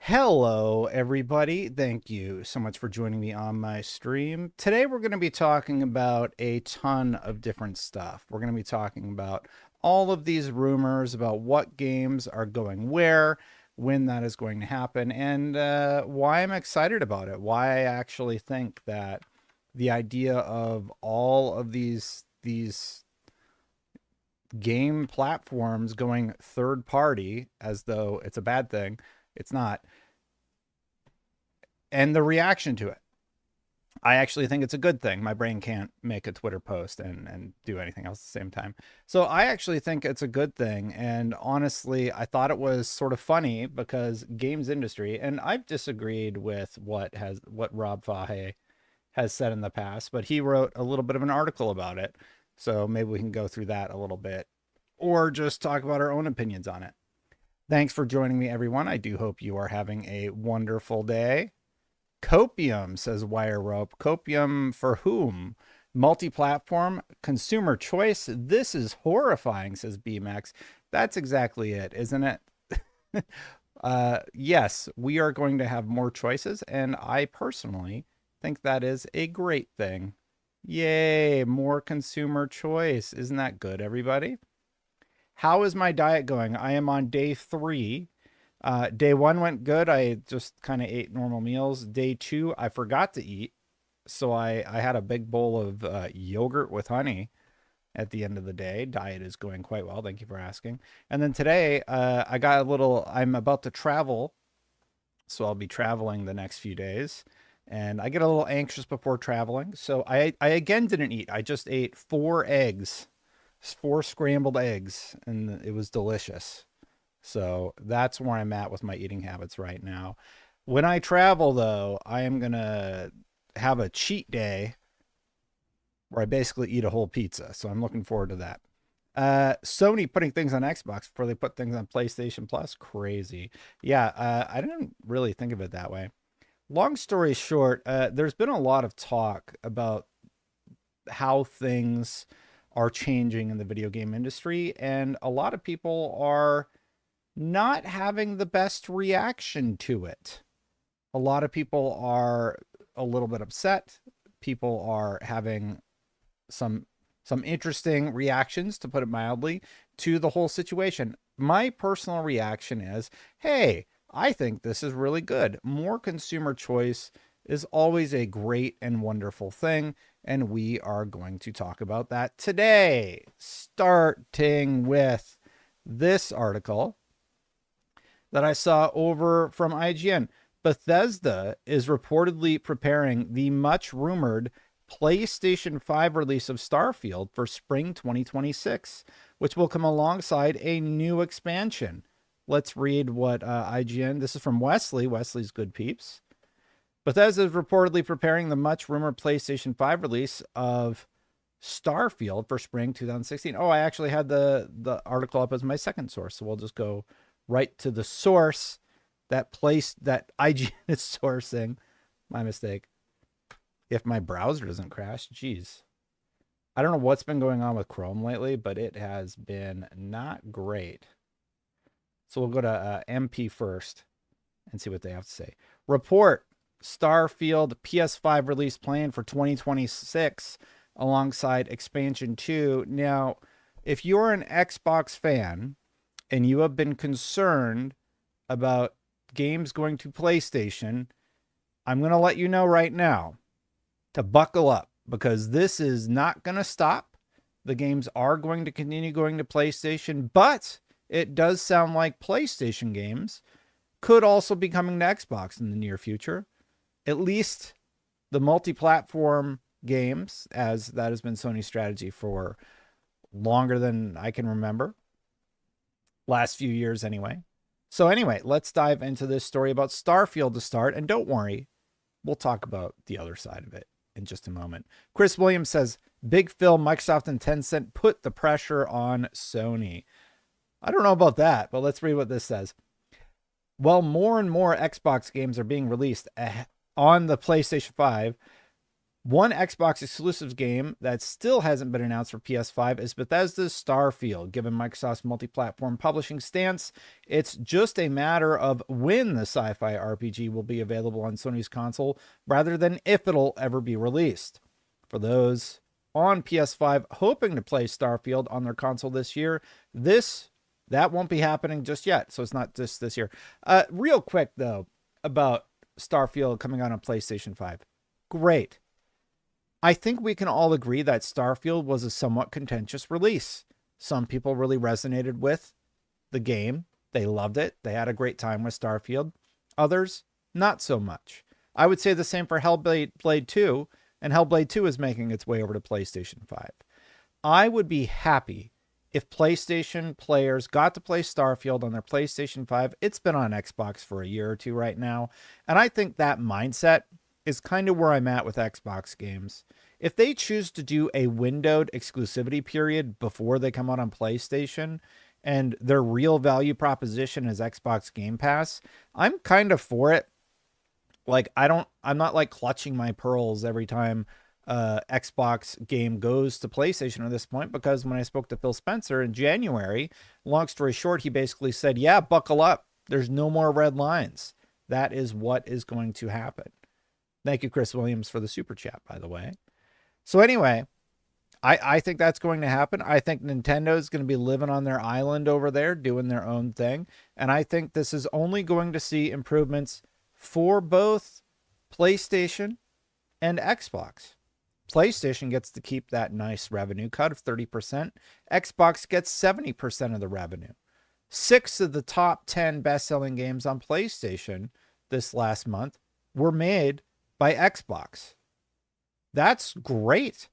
Hello, everybody. Thank you so much for joining me on my stream. Today, we're going to be talking about a ton of different stuff. We're going to be talking about all of these rumors about what games are going where, when that is going to happen, and why I'm excited about it. Why I actually think that the idea of all of these game platforms going third party as though it's a bad thing. It's not, and the reaction to it. I actually think it's a good thing. My brain can't make a Twitter post and do anything else at the same time. So I actually think it's a good thing. And honestly, I thought it was sort of funny because games industry, and I've disagreed with what Rob Fahey has said in the past, but he wrote a little bit of an article about it. So maybe we can go through that a little bit or just talk about our own opinions on it. Thanks for joining me, everyone. I do hope you are having a wonderful day. Copium, says Wire Rope. Copium for whom? Multi-platform, consumer choice. This is horrifying, says BMAX. That's exactly it, isn't it? Yes, we are going to have more choices, and I personally think that is a great thing. Yay, more consumer choice. Isn't that good, everybody? How is my diet going? I am on day 3. Day 1 went good. I just kind of ate normal meals. Day 2, I forgot to eat. So I had a big bowl of yogurt with honey at the end of the day. Diet is going quite well. Thank you for asking. And then today, I'm about to travel. So I'll be traveling the next few days. And I get a little anxious before traveling. So I again didn't eat. I just ate 4 scrambled eggs, and it was delicious. So that's where I'm at with my eating habits right now. When I travel, though, I am going to have a cheat day where I basically eat a whole pizza. So I'm looking forward to that. Sony putting things on Xbox before they put things on PlayStation Plus. Crazy. Yeah, I didn't really think of it that way. Long story short, there's been a lot of talk about how things are changing in the video game industry, and a lot of people are not having the best reaction to it. A lot of people are a little bit upset. People are having some interesting reactions, to put it mildly, to the whole situation. My personal reaction is, hey, I think this is really good. More consumer choice is always a great and wonderful thing, and we are going to talk about that today, starting with this article that I saw over from IGN. Bethesda is reportedly preparing the much rumored PlayStation 5 release of Starfield for spring 2026, which will come alongside a new expansion. Let's read what IGN, this is from Wesley. Wesley's good peeps. Bethesda is reportedly preparing the much rumored PlayStation 5 release of Starfield for spring 2016. Oh, I actually had the article up as my second source, so we'll just go right to the source that IGN is sourcing. My mistake. If my browser doesn't crash, geez. I don't know what's been going on with Chrome lately, but it has been not great. So we'll go to MP first and see what they have to say. Report: Starfield PS5 release planned for 2026 alongside expansion 2. Now, if you're an Xbox fan and you have been concerned about games going to PlayStation, I'm going to let you know right now to buckle up, because this is not going to stop. The games are going to continue going to PlayStation, but it does sound like PlayStation games could also be coming to Xbox in the near future. At least the multi-platform games, as that has been Sony's strategy for longer than I can remember. Last few years anyway. So anyway, let's dive into this story about Starfield to start. And don't worry, we'll talk about the other side of it in just a moment. Chris Williams says, Big Phil, Microsoft, and Tencent put the pressure on Sony. I don't know about that, but let's read what this says. While more and more Xbox games are being released on the PlayStation 5, One Xbox exclusive game that still hasn't been announced for PS5 is Bethesda's Starfield. Given Microsoft's multi-platform publishing stance, it's just a matter of when the sci-fi RPG will be available on Sony's console rather than if it'll ever be released. For those on PS5 hoping to play Starfield on their console this year, that won't be happening just yet. So it's not just this year. Real quick though, about Starfield coming out on PlayStation 5. Great. I think we can all agree that Starfield was a somewhat contentious release. Some people really resonated with the game. They loved it. They had a great time with Starfield. Others, not so much. I would say the same for Hellblade 2, and Hellblade 2 is making its way over to PlayStation 5. I would be happy if PlayStation players got to play Starfield on their PlayStation 5. It's been on Xbox for a year or two right now, and I think that mindset is kind of where I'm at with Xbox games. If they choose to do a windowed exclusivity period before they come out on PlayStation and their real value proposition is Xbox Game Pass, I'm kind of for it. Like, I'm not like clutching my pearls every time Xbox game goes to PlayStation at this point, because when I spoke to Phil Spencer in January, long story short, he basically said, yeah, buckle up. There's no more red lines. That is what is going to happen. Thank you, Chris Williams, for the super chat, by the way. So anyway, I think that's going to happen. I think Nintendo is going to be living on their island over there, doing their own thing. And I think this is only going to see improvements for both PlayStation and Xbox. PlayStation gets to keep that nice revenue cut of 30%. Xbox gets 70% of the revenue. 6 of the top 10 best-selling games on PlayStation this last month were made by Xbox. That's great.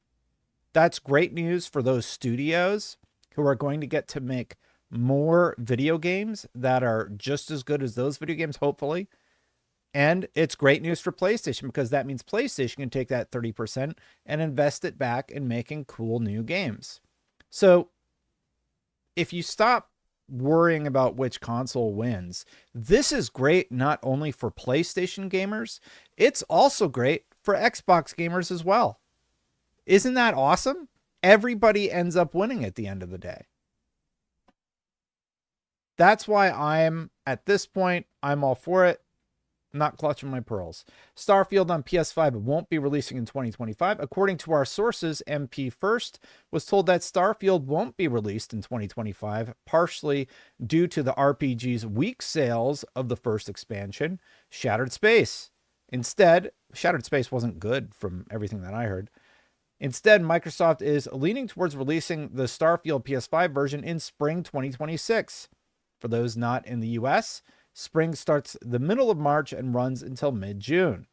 That's great news for those studios who are going to get to make more video games that are just as good as those video games, hopefully. And it's great news for PlayStation, because that means PlayStation can take that 30% and invest it back in making cool new games. So if you stop worrying about which console wins, this is great not only for PlayStation gamers, it's also great for Xbox gamers as well. Isn't that awesome? Everybody ends up winning at the end of the day. That's why at this point, I'm all for it. Not clutching my pearls. Starfield on PS5 won't be releasing in 2025. According to our sources, MP First was told that Starfield won't be released in 2025, partially due to the RPG's weak sales of the first expansion, Shattered Space. Instead, Shattered Space wasn't good from everything that I heard. Instead, Microsoft is leaning towards releasing the Starfield PS5 version in spring 2026. For those not in the US, spring starts the middle of March and runs until mid-June.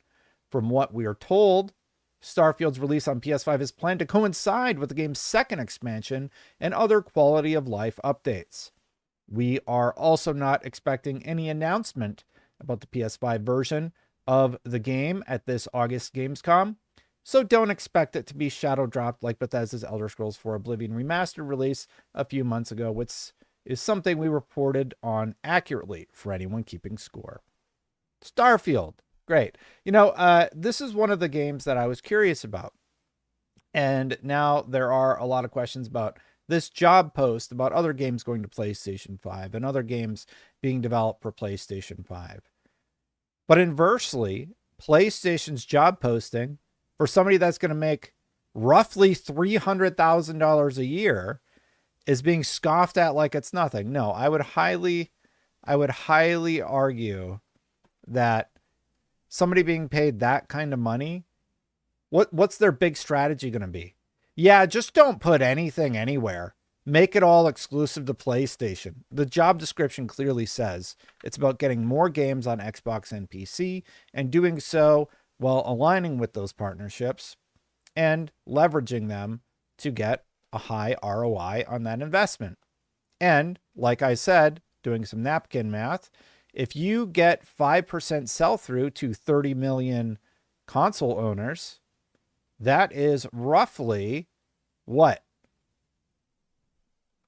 From what we are told, Starfield's release on PS5 is planned to coincide with the game's second expansion and other quality of life updates. We are also not expecting any announcement about the PS5 version of the game at this August Gamescom, so don't expect it to be shadow dropped like Bethesda's Elder Scrolls 4 Oblivion Remastered release a few months ago, which is something we reported on accurately for anyone keeping score. Starfield, great. This is one of the games that I was curious about. And now there are a lot of questions about this job post about other games going to PlayStation 5 and other games being developed for PlayStation 5. But inversely, PlayStation's job posting for somebody that's going to make roughly $300,000 a year is being scoffed at like it's nothing. No, I would highly argue that somebody being paid that kind of money, what's their big strategy going to be? Yeah, just don't put anything anywhere. Make it all exclusive to PlayStation. The job description clearly says it's about getting more games on Xbox and PC, and doing so while aligning with those partnerships and leveraging them to get a high ROI on that investment. And like I said, doing some napkin math, if you get 5% sell through to 30 million console owners, that is roughly what?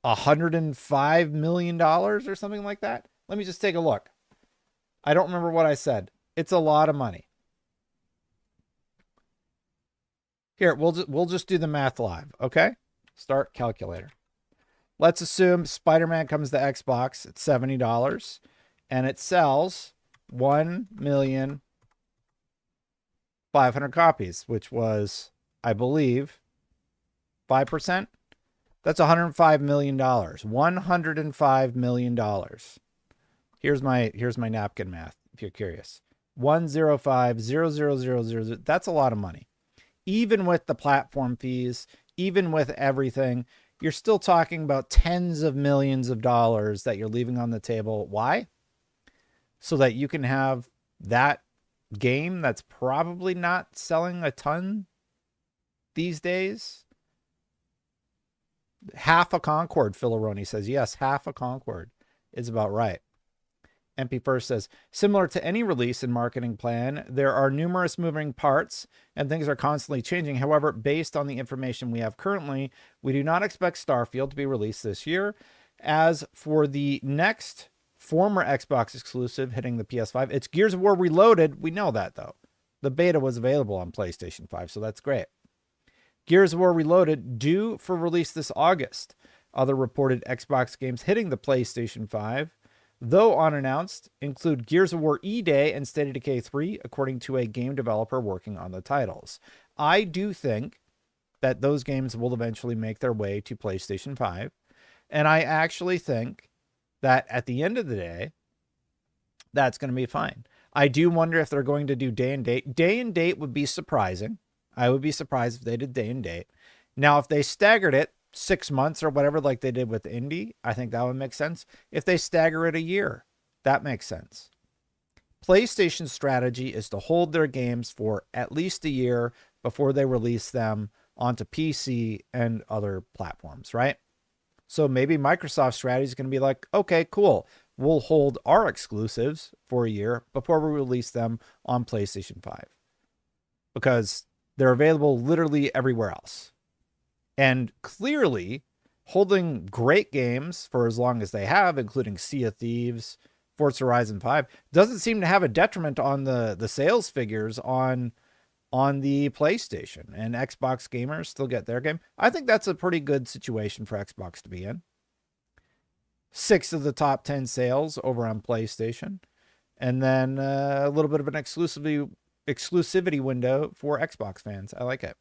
$105 million or something like that. Let me just take a look. I don't remember what I said. It's a lot of money. Here, we'll just do the math live, okay? Start calculator. Let's assume Spider-Man comes to Xbox at $70 and it sells 1,500,000 copies, which was, I believe, 5%. That's $105 million. $105 million. Here's my napkin math, if you're curious. 105,000,000. That's a lot of money. Even with the platform fees, even with everything, you're still talking about tens of millions of dollars that you're leaving on the table. Why? So that you can have that game that's probably not selling a ton these days. Half a Concord, Filaroni says. Yes, half a Concord is about right. MP First says, similar to any release and marketing plan, there are numerous moving parts and things are constantly changing. However, based on the information we have currently, we do not expect Starfield to be released this year. As for the next former Xbox exclusive hitting the PS5, it's Gears of War Reloaded. We know that, though. The beta was available on PlayStation 5, so that's great. Gears of War Reloaded due for release this August. Other reported Xbox games hitting the PlayStation 5, though unannounced, include Gears of War E-Day and State of Decay 3, according to a game developer working on the titles. I do think that those games will eventually make their way to PlayStation 5, and I actually think that at the end of the day, that's going to be fine. I do wonder if they're going to do day and date. Day and date would be surprising. I would be surprised if they did day and date. Now, if they staggered it 6 months or whatever, like they did with Indie, I think that would make sense. If they stagger it a year, that makes sense. PlayStation's strategy is to hold their games for at least a year before they release them onto PC and other platforms, right? So maybe Microsoft's strategy is going to be like, okay, cool. We'll hold our exclusives for a year before we release them on PlayStation 5. Because they're available literally everywhere else. And clearly, holding great games for as long as they have, including Sea of Thieves, Forza Horizon 5, doesn't seem to have a detriment on the sales figures on the PlayStation. And Xbox gamers still get their game. I think that's a pretty good situation for Xbox to be in. 6 of the top 10 sales over on PlayStation. And then a little bit of an exclusivity window for Xbox fans. I like it.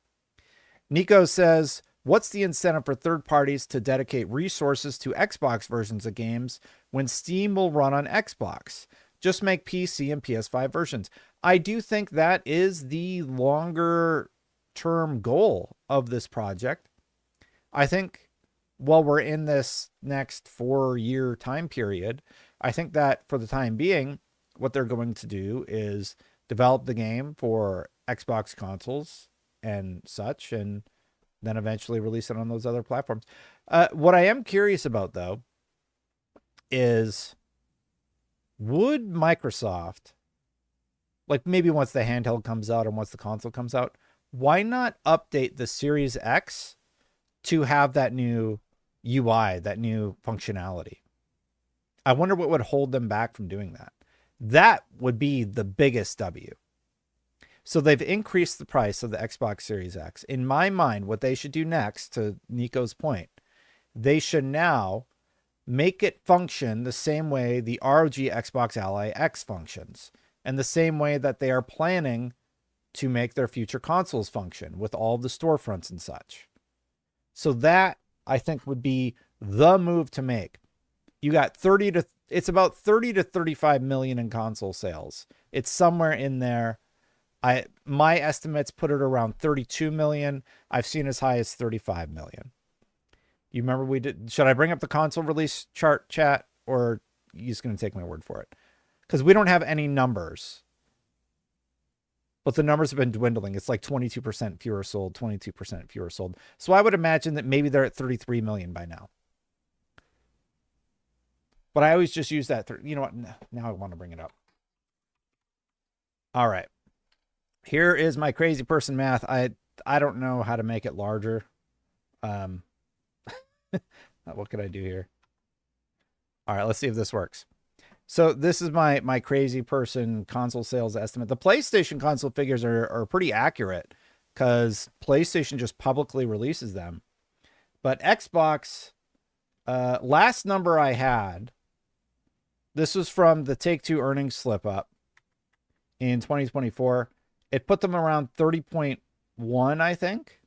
Nico says, what's the incentive for third parties to dedicate resources to Xbox versions of games when Steam will run on Xbox? Just make PC and PS5 versions. I do think that is the longer term goal of this project. I think while we're in this next 4-year time period, I think that for the time being, what they're going to do is develop the game for Xbox consoles and such, and then eventually release it on those other platforms. What I am curious about, though, is would Microsoft, like maybe once the handheld comes out and once the console comes out, why not update the Series X to have that new UI, that new functionality? I wonder what would hold them back from doing that. That would be the biggest W. So they've increased the price of the Xbox Series X. In my mind, what they should do next, to Nico's point, they should now make it function the same way the ROG Xbox Ally X functions, and the same way that they are planning to make their future consoles function with all the storefronts and such. So that, I think, would be the move to make. You got it's about 30 to 35 million in console sales. It's somewhere in there. My estimates put it around 32 million. I've seen as high as 35 million. You remember we did, should I bring up the console release chart, chat, or are you just going to take my word for it? Because we don't have any numbers. But the numbers have been dwindling. It's like 22% fewer sold, 22% fewer sold. So I would imagine that maybe they're at 33 million by now. But I always just use that. You know what? Now I want to bring it up. All right. Here is my crazy person math. I don't know how to make it larger. What could I do here? All right, let's see if this works. So this is my crazy person console sales estimate. The PlayStation console figures are pretty accurate. because PlayStation just publicly releases them. But Xbox, last number I had, this was from the Take-Two earnings slip up in 2024. It put them around 30.1, I think.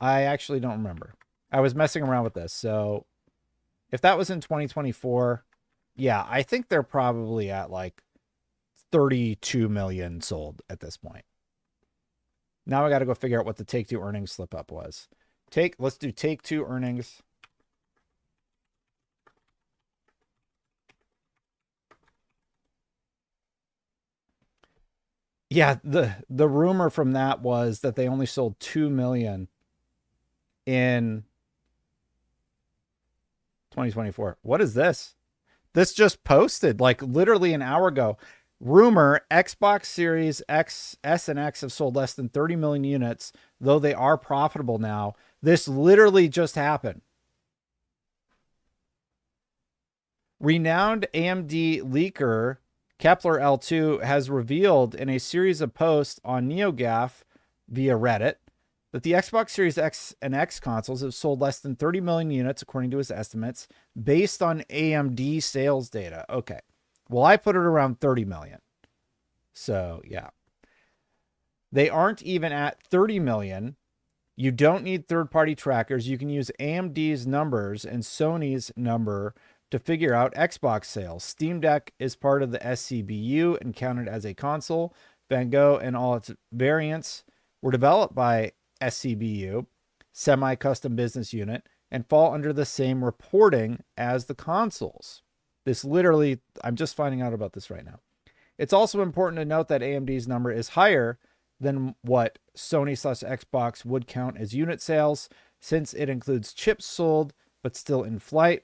I actually don't remember. I was messing around with this. So if that was in 2024, yeah, I think they're probably at like 32 million sold at this point. Now I got to go figure out what the Take-Two earnings slip up was. Let's do Take-Two earnings. Yeah, the rumor from that was that they only sold 2 million in 2024. What is this? This just posted like literally an hour ago. Rumor, Xbox Series X, S, and X have sold less than 30 million units, though they are profitable now. This literally just happened. Renowned AMD leaker Kepler L2 has revealed in a series of posts on NeoGAF via Reddit that the Xbox Series X and X consoles have sold less than 30 million units, according to his estimates, based on AMD sales data. Okay. Well, I put it around 30 million. So, yeah. They aren't even at 30 million. You don't need third-party trackers. You can use AMD's numbers and Sony's number to figure out Xbox sales. Steam Deck is part of the SCBU and counted as a console. Van Gogh and all its variants were developed by SCBU, semi-custom business unit, and fall under the same reporting as the consoles. This literally, I'm just finding out about this right now. It's also important to note that AMD's number is higher than what Sony/Xbox would count as unit sales, since it includes chips sold but still in flight.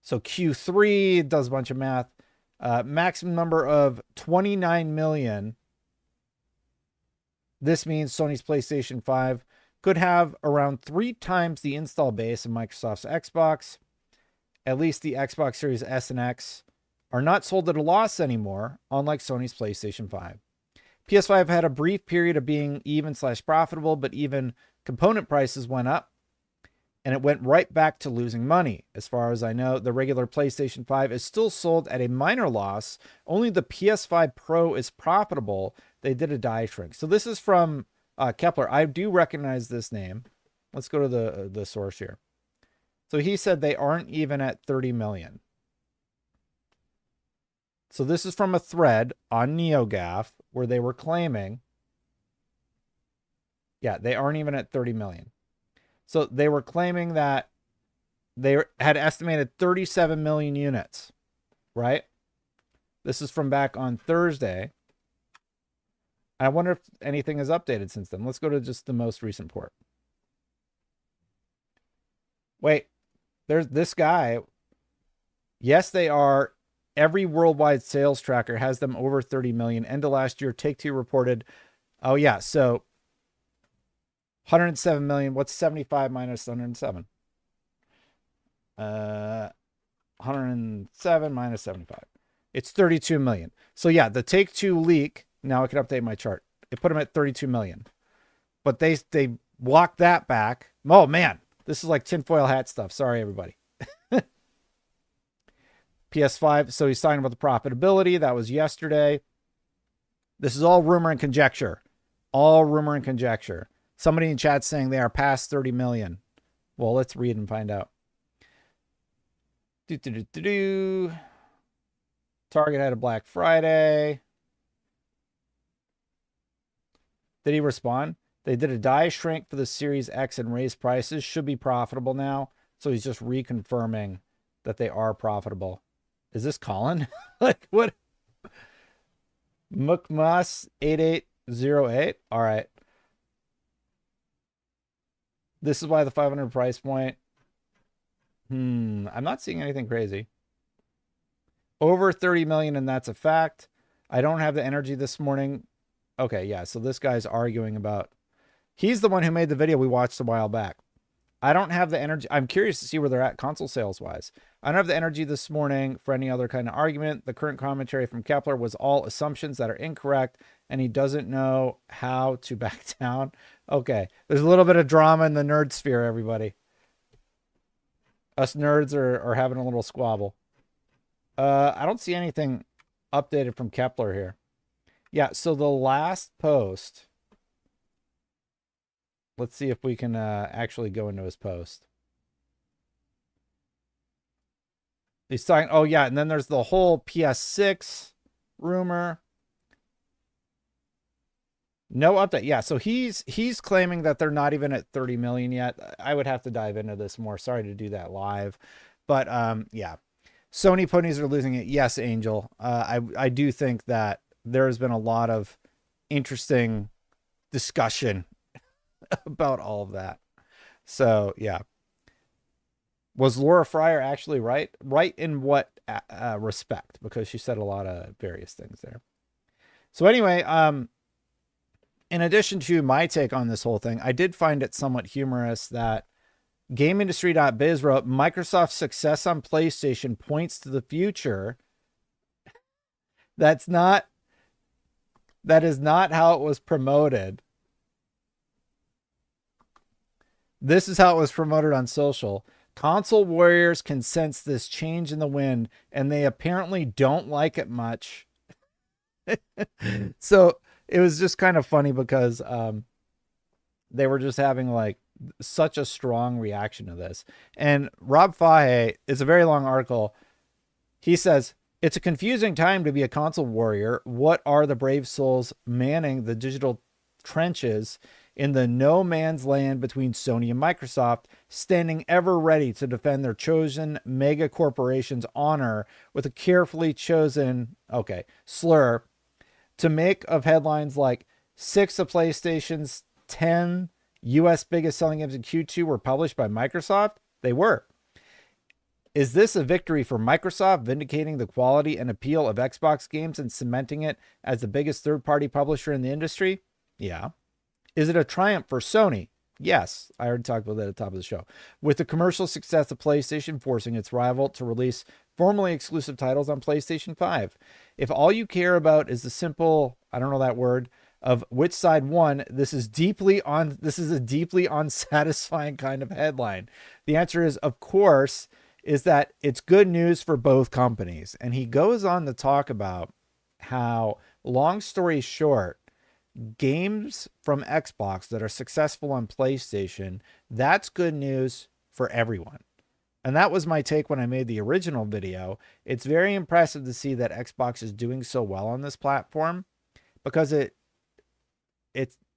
So Q3 does a bunch of math. Maximum number of 29 million. This means Sony's PlayStation 5 could have around 3 times the install base of Microsoft's Xbox. At least the Xbox Series S and X are not sold at a loss anymore, unlike Sony's PlayStation 5. PS5 had a brief period of being even/profitable, but even component prices went up, and it went right back to losing money. As far as I know, the regular PlayStation 5 is still sold at a minor loss. Only the PS5 Pro is profitable. They did a die shrink. So this is from Kepler. I do recognize this name. Let's go to the source here. So he said they aren't even at 30 million. So this is from a thread on NeoGAF where they were claiming, yeah, they aren't even at 30 million. So they were claiming that they had estimated 37 million units, right? This is from back on Thursday. I wonder if anything has updated since then. Let's go to just the most recent port. Wait, there's this guy. Yes, they are. Every worldwide sales tracker has them over 30 million. End of last year, Take-Two reported, oh yeah, so 107 million. What's 75 minus 107? 107 minus 75. It's 32 million. So yeah, the Take-Two leak, now I can update my chart. It put them at 32 million. But they walked that back. Oh man, this is like tinfoil hat stuff. Sorry, everybody. PS5, so he's talking about the profitability. That was yesterday. This is all rumor and conjecture. All rumor and conjecture. Somebody in chat saying they are past 30 million. Well, let's read and find out. Target had a Black Friday. Did he respond? They did a die shrink for the Series X and raised prices. Should be profitable now. So he's just reconfirming that they are profitable. Is this Colin? Like what? Mukmas8808. All right. This is why the 500 price point. I'm not seeing anything crazy. Over 30 million, and that's a fact. I don't have the energy this morning. Okay, yeah. So this guy's arguing about. He's the one who made the video we watched a while back. I don't have the energy. I'm curious to see where they're at console sales wise. I don't have the energy this morning for any other kind of argument. The current commentary from Kepler was all assumptions that are incorrect, and he doesn't know how to back down. Okay. There's a little bit of drama in the nerd sphere, everybody. Us nerds are having a little squabble. I don't see anything updated from Kepler here. Yeah, so the last post, let's see if we can actually go into his post. He's talking, oh yeah, and then there's the whole PS6 rumor. No update. Yeah, so he's claiming that they're not even at 30 million yet. I would have to dive into this more. Sorry to do that live. But yeah. Sony ponies are losing it. Yes, Angel. I do think that there has been a lot of interesting discussion about all of that. So, yeah. Was Laura Fryer actually right? Right in what respect? Because she said a lot of various things there. So anyway, in addition to my take on this whole thing, I did find it somewhat humorous that GameIndustry.biz wrote, Microsoft's success on PlayStation points to the future. That is not how it was promoted. This is how it was promoted on social. Console warriors can sense this change in the wind, and they apparently don't like it much. So it was just kind of funny because they were just having like such a strong reaction to this. And Rob Fahey, is a very long article. He says, it's a confusing time to be a console warrior. What are the brave souls manning the digital trenches in the no man's land between Sony and Microsoft, standing ever ready to defend their chosen mega corporation's honor with a carefully chosen, slur to make of headlines like 6 of PlayStation's 10 US biggest selling games in Q2 were published by Microsoft? They were. Is this a victory for Microsoft, vindicating the quality and appeal of Xbox games and cementing it as the biggest third-party publisher in the industry? Yeah. Is it a triumph for Sony? Yes. I already talked about that at the top of the show. With the commercial success of PlayStation forcing its rival to release formerly exclusive titles on PlayStation 5. If all you care about is the simple, I don't know that word, of which side won, this is a deeply unsatisfying kind of headline. The answer is, of course, is that it's good news for both companies. And he goes on to talk about how, long story short, games from Xbox that are successful on PlayStation, that's good news for everyone. And that was my take when I made the original video. It's very impressive to see that Xbox is doing so well on this platform, because it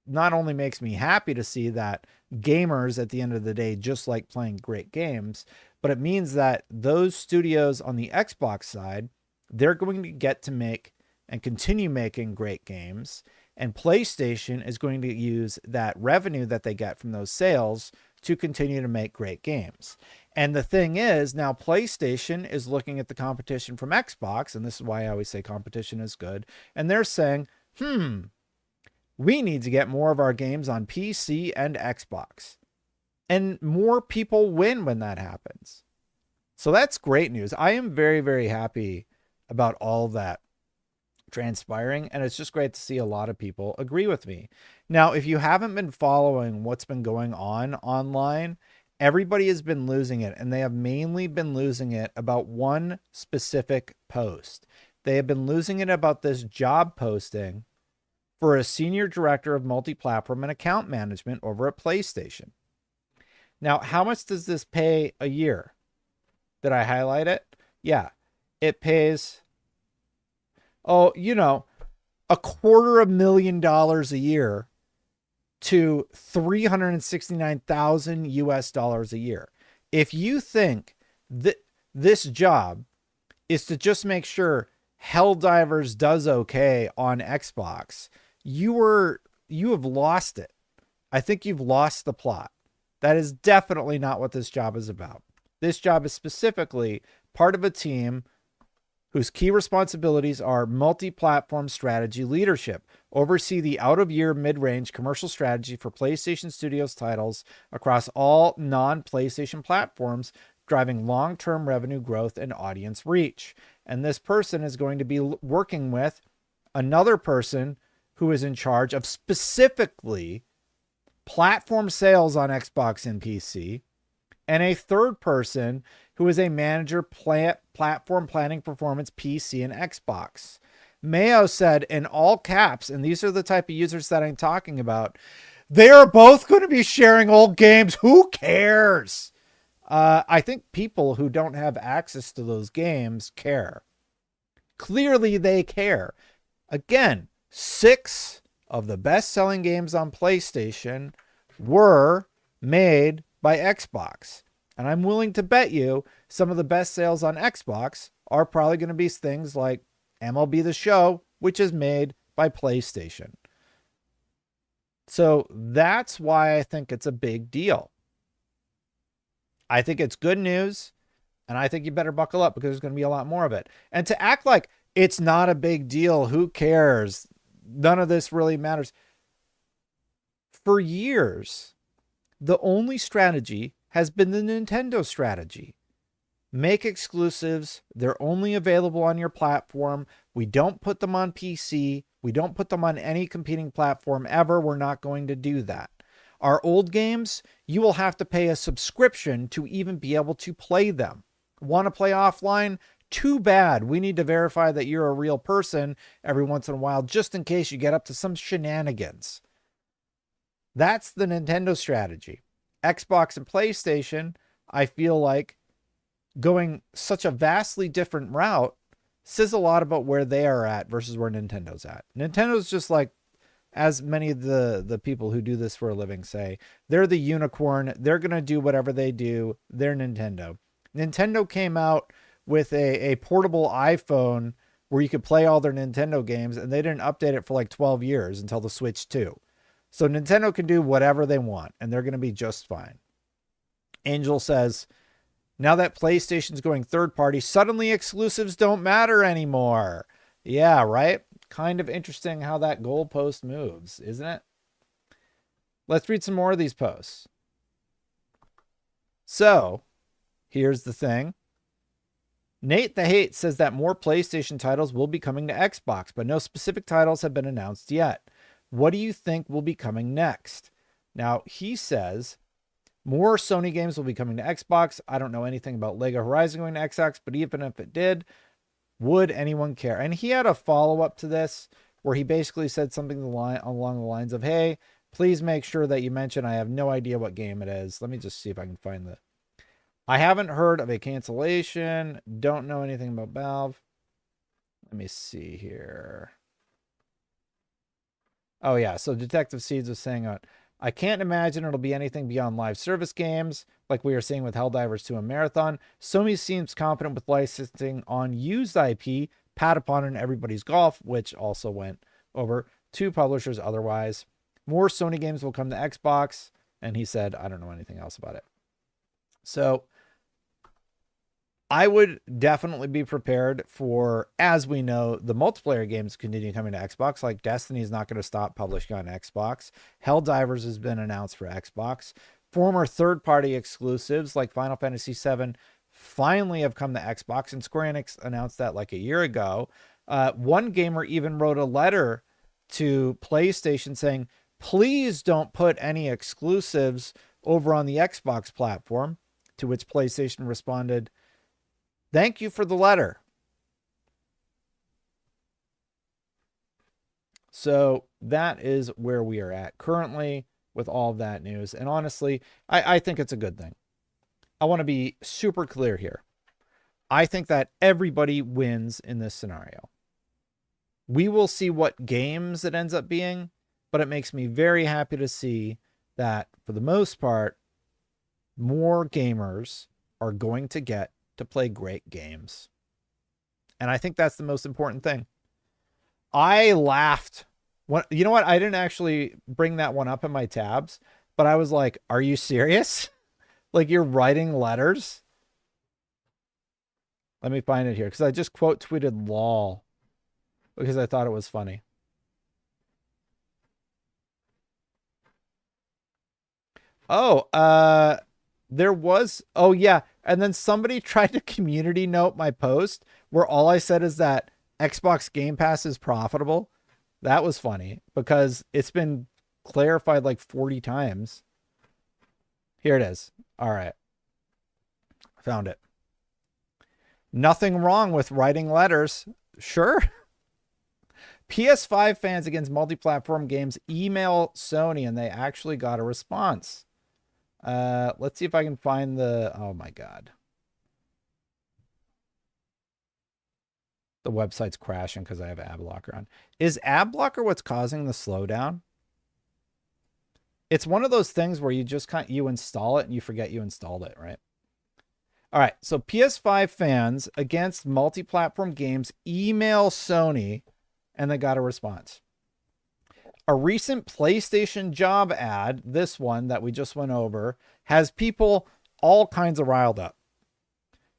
not only makes me happy to see that gamers at the end of the day just like playing great games, but it means that those studios on the Xbox side, they're going to get to make and continue making great games. And PlayStation is going to use that revenue that they get from those sales to continue to make great games. And the thing is, now PlayStation is looking at the competition from Xbox, and this is why I always say competition is good. And they're saying, we need to get more of our games on PC and Xbox. And more people win when that happens. So that's great news. I am very, very happy about all that transpiring, and it's just great to see a lot of people agree with me. Now, if you haven't been following what's been going on online, everybody has been losing it, and they have mainly been losing it about one specific post. They have been losing it about this job posting for a senior director of multi-platform and account management over at PlayStation. Now, how much does this pay a year? Did I highlight it? Yeah, it pays, $250,000 a year to $369,000 US a year. If you think that this job is to just make sure Helldivers does okay on Xbox, you have lost it. I think you've lost the plot. That is definitely not what this job is about. This job is specifically part of a team whose key responsibilities are multi-platform strategy leadership, oversee the out-of-year mid-range commercial strategy for PlayStation Studios titles across all non-PlayStation platforms, driving long-term revenue growth and audience reach. And this person is going to be working with another person who is in charge of specifically platform sales on Xbox and PC, and a third person who is a manager platform planning performance PC and Xbox. Mayo said in all caps, and these are the type of users that I'm talking about, they are both going to be sharing old games. Who cares? I think people who don't have access to those games care. Clearly they care. Again, 6 of the best-selling games on PlayStation were made by Xbox. And I'm willing to bet you some of the best sales on Xbox are probably going to be things like MLB The Show, which is made by PlayStation. So that's why I think it's a big deal. I think it's good news, and I think you better buckle up because there's going to be a lot more of it. And to act like it's not a big deal, who cares? None of this really matters. For years, the only strategy has been the Nintendo strategy. Make exclusives. They're only available on your platform. We don't put them on PC. We don't put them on any competing platform ever. We're not going to do that. Our old games, you will have to pay a subscription to even be able to play them. Want to play offline? Too bad. We need to verify that you're a real person every once in a while, just in case you get up to some shenanigans. That's the Nintendo strategy. Xbox and PlayStation, I feel like going such a vastly different route says a lot about where they are at versus where Nintendo's at. Nintendo's just like, as many of the people who do this for a living say, they're the unicorn. They're going to do whatever they do. They're Nintendo. Nintendo came out with a portable iPhone where you could play all their Nintendo games, and they didn't update it for like 12 years until the Switch 2. So Nintendo can do whatever they want, and they're going to be just fine. Angel says, now that PlayStation's going third party, suddenly exclusives don't matter anymore. Yeah, right? Kind of interesting how that goalpost moves, isn't it? Let's read some more of these posts. So, here's the thing. Nate the Hate says that more PlayStation titles will be coming to Xbox, but no specific titles have been announced yet. What do you think will be coming next? Now, he says more Sony games will be coming to Xbox. I don't know anything about Lego Horizon going to Xbox, but even if it did, would anyone care? And he had a follow-up to this where he basically said something along the lines of, hey, please make sure that you mention I have no idea what game it is. Let me just see if I can find the... I haven't heard of a cancellation. Don't know anything about Valve. Let me see here. Oh, yeah. So Detective Seeds was saying, I can't imagine it'll be anything beyond live service games like we are seeing with Helldivers 2 and Marathon. Sony seems confident with licensing on used IP, Patapon and Everybody's Golf, which also went over to publishers otherwise. More Sony games will come to Xbox. And he said, I don't know anything else about it. So I would definitely be prepared for, as we know, the multiplayer games continue coming to Xbox. Like Destiny is not going to stop publishing on Xbox. Helldivers has been announced for Xbox. Former third-party exclusives like Final Fantasy VII finally have come to Xbox, and Square Enix announced that like a year ago. One gamer even wrote a letter to PlayStation saying, please don't put any exclusives over on the Xbox platform, to which PlayStation responded, thank you for the letter. So that is where we are at currently with all of that news. And honestly, I think it's a good thing. I want to be super clear here. I think that everybody wins in this scenario. We will see what games it ends up being, but it makes me very happy to see that for the most part, more gamers are going to get to play great games. And I think that's the most important thing. I laughed. You know what? I didn't actually bring that one up in my tabs, but I was like, are you serious? Like you're writing letters? Let me find it here because I just quote tweeted lol because I thought it was funny. Oh, there was, oh yeah. And then somebody tried to community note my post where all I said is that Xbox Game Pass is profitable. That was funny because it's been clarified like 40 times. Here it is. All right. Found it. Nothing wrong with writing letters. Sure. PS5 fans against multi-platform games email Sony and they actually got a response. Let's see if I can find the, oh my God. The website's crashing because I have ad blocker on. Is ad blocker what's causing the slowdown? It's one of those things where you just you install it and you forget you installed it, right? All right, so PS5 fans against multi-platform games email Sony and they got a response. A recent PlayStation job ad, this one that we just went over, has people all kinds of riled up.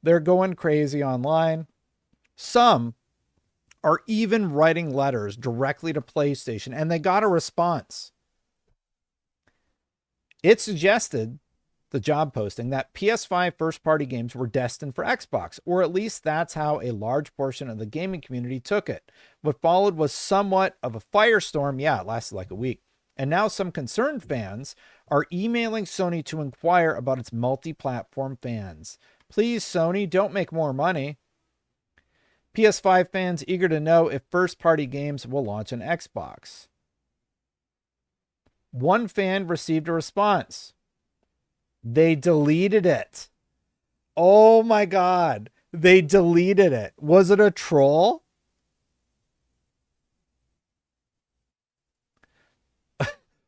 They're going crazy online. Some are even writing letters directly to PlayStation, and they got a response. It suggested, the job posting, that PS5 first-party games were destined for Xbox, or at least that's how a large portion of the gaming community took it. What followed was somewhat of a firestorm. Yeah, it lasted like a week. And now some concerned fans are emailing Sony to inquire about its multi-platform fans. Please, Sony, don't make more money. PS5 fans eager to know if first-party games will launch on Xbox. One fan received a response. They deleted it. Oh my God. They deleted it. Was it a troll?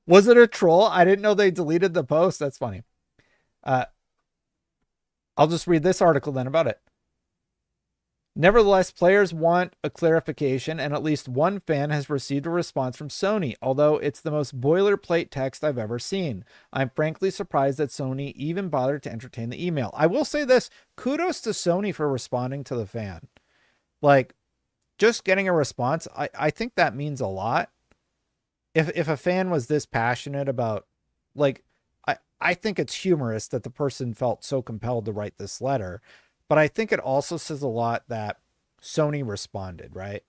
Was it a troll? I didn't know they deleted the post. That's funny. I'll just read this article then about it. Nevertheless, players want a clarification, and at least one fan has received a response from Sony, although it's the most boilerplate text I've ever seen. I'm frankly surprised that Sony even bothered to entertain the email. I will say this, kudos to Sony for responding to the fan. Like, just getting a response, I think that means a lot. If a fan was this passionate about, like, I think it's humorous that the person felt so compelled to write this letter. But I think it also says a lot that Sony responded, right?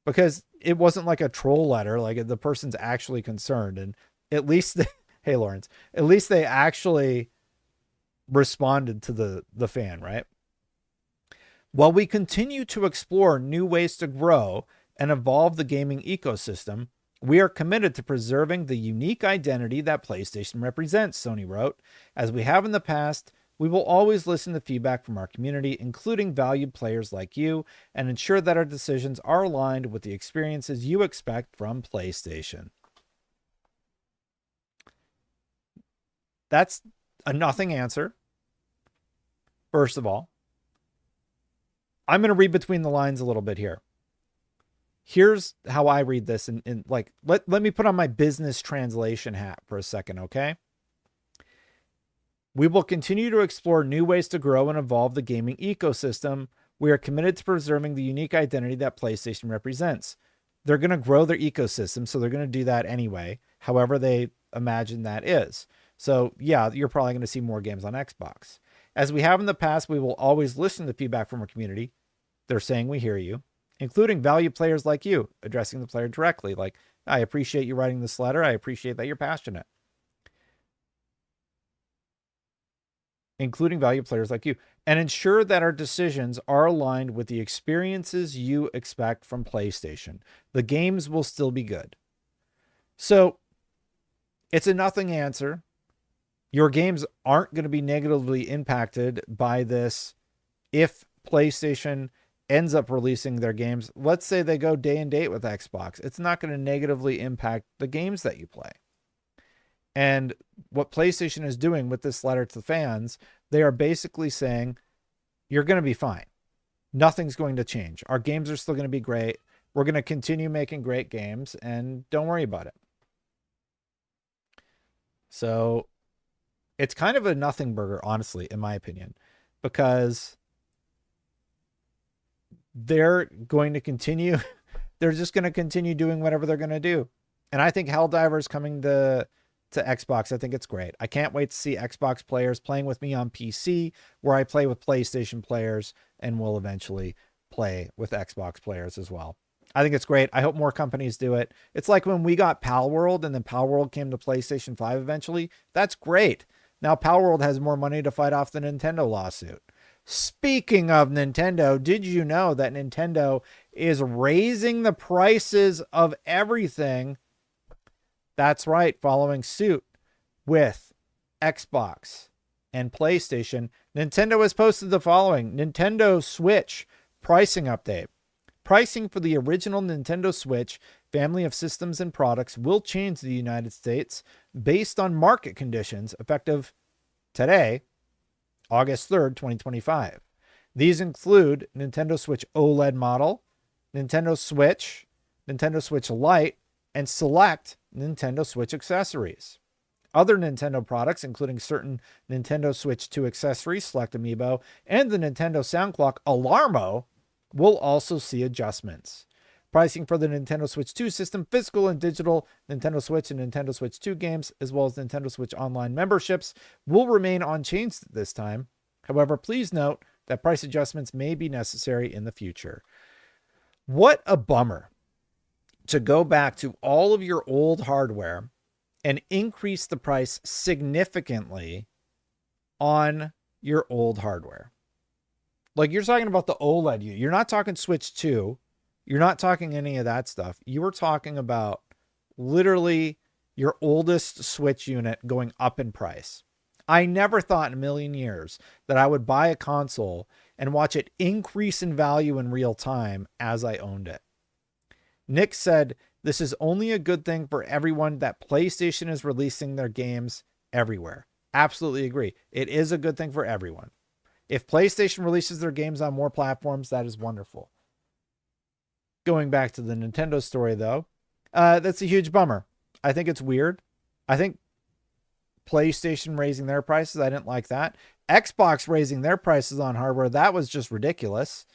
Because it wasn't like a troll letter. Like the person's actually concerned. And at least, hey, Lawrence, at least they actually responded to the fan, right? While we continue to explore new ways to grow and evolve the gaming ecosystem, we are committed to preserving the unique identity that PlayStation represents, Sony wrote. As we have in the past, we will always listen to feedback from our community, including valued players like you, and ensure that our decisions are aligned with the experiences you expect from PlayStation. That's a nothing answer. First of all, I'm going to read between the lines a little bit here. Here's how I read this. And like, let me put on my business translation hat for a second, okay? We will continue to explore new ways to grow and evolve the gaming ecosystem. We are committed to preserving the unique identity that PlayStation represents. They're going to grow their ecosystem, so they're going to do that anyway, however they imagine that is. So yeah, you're probably going to see more games on Xbox. As we have in the past, we will always listen to feedback from our community. They're saying we hear you, including valued players like you, addressing the player directly. Like, I appreciate you writing this letter. I appreciate that you're passionate. Including valued players like you, and ensure that our decisions are aligned with the experiences you expect from PlayStation. The games will still be good. So it's a nothing answer. Your games aren't going to be negatively impacted by this if PlayStation ends up releasing their games. Let's say they go day and date with Xbox. It's not going to negatively impact the games that you play. And what PlayStation is doing with this letter to the fans, they are basically saying, you're going to be fine. Nothing's going to change. Our games are still going to be great. We're going to continue making great games, and don't worry about it. So it's kind of a nothing burger, honestly, in my opinion, because they're going to continue. They're just going to continue doing whatever they're going to do. And I think Helldiver is coming to Xbox. I think it's great. I can't wait to see Xbox players playing with me on PC, where I play with PlayStation players and will eventually play with Xbox players as well. I think it's great. I hope more companies do it. It's like when we got Palworld and then Palworld came to PlayStation 5 eventually. That's great. Now Palworld has more money to fight off the Nintendo lawsuit. Speaking of Nintendo, did you know that Nintendo is raising the prices of everything? That's right, following suit with Xbox and PlayStation. Nintendo has posted the following: Nintendo Switch pricing update. Pricing for the original Nintendo Switch family of systems and products will change in the United States based on market conditions effective today, August 3rd, 2025. These include Nintendo Switch OLED model, Nintendo Switch Lite, and select Nintendo Switch accessories. Other Nintendo products, including certain Nintendo Switch 2 accessories, Select Amiibo, and the Nintendo Sound Clock Alarmo, will also see adjustments. Pricing for the Nintendo Switch 2 system, physical and digital Nintendo Switch and Nintendo Switch 2 games, as well as Nintendo Switch Online memberships, will remain unchanged at this time. However, please note that price adjustments may be necessary in the future. What a bummer to go back to all of your old hardware and increase the price significantly on your old hardware. Like, you're talking about the OLED. You're not talking Switch 2. You're not talking any of that stuff. You were talking about literally your oldest Switch unit going up in price. I never thought in a million years that I would buy a console and watch it increase in value in real time as I owned it. Nick said, "This is only a good thing for everyone that PlayStation is releasing their games everywhere." Absolutely agree. It is a good thing for everyone. If PlayStation releases their games on more platforms, that is wonderful. Going back to the Nintendo story, though, that's a huge bummer. I think it's weird. I think PlayStation raising their prices, I didn't like that. Xbox raising their prices on hardware, that was just ridiculous.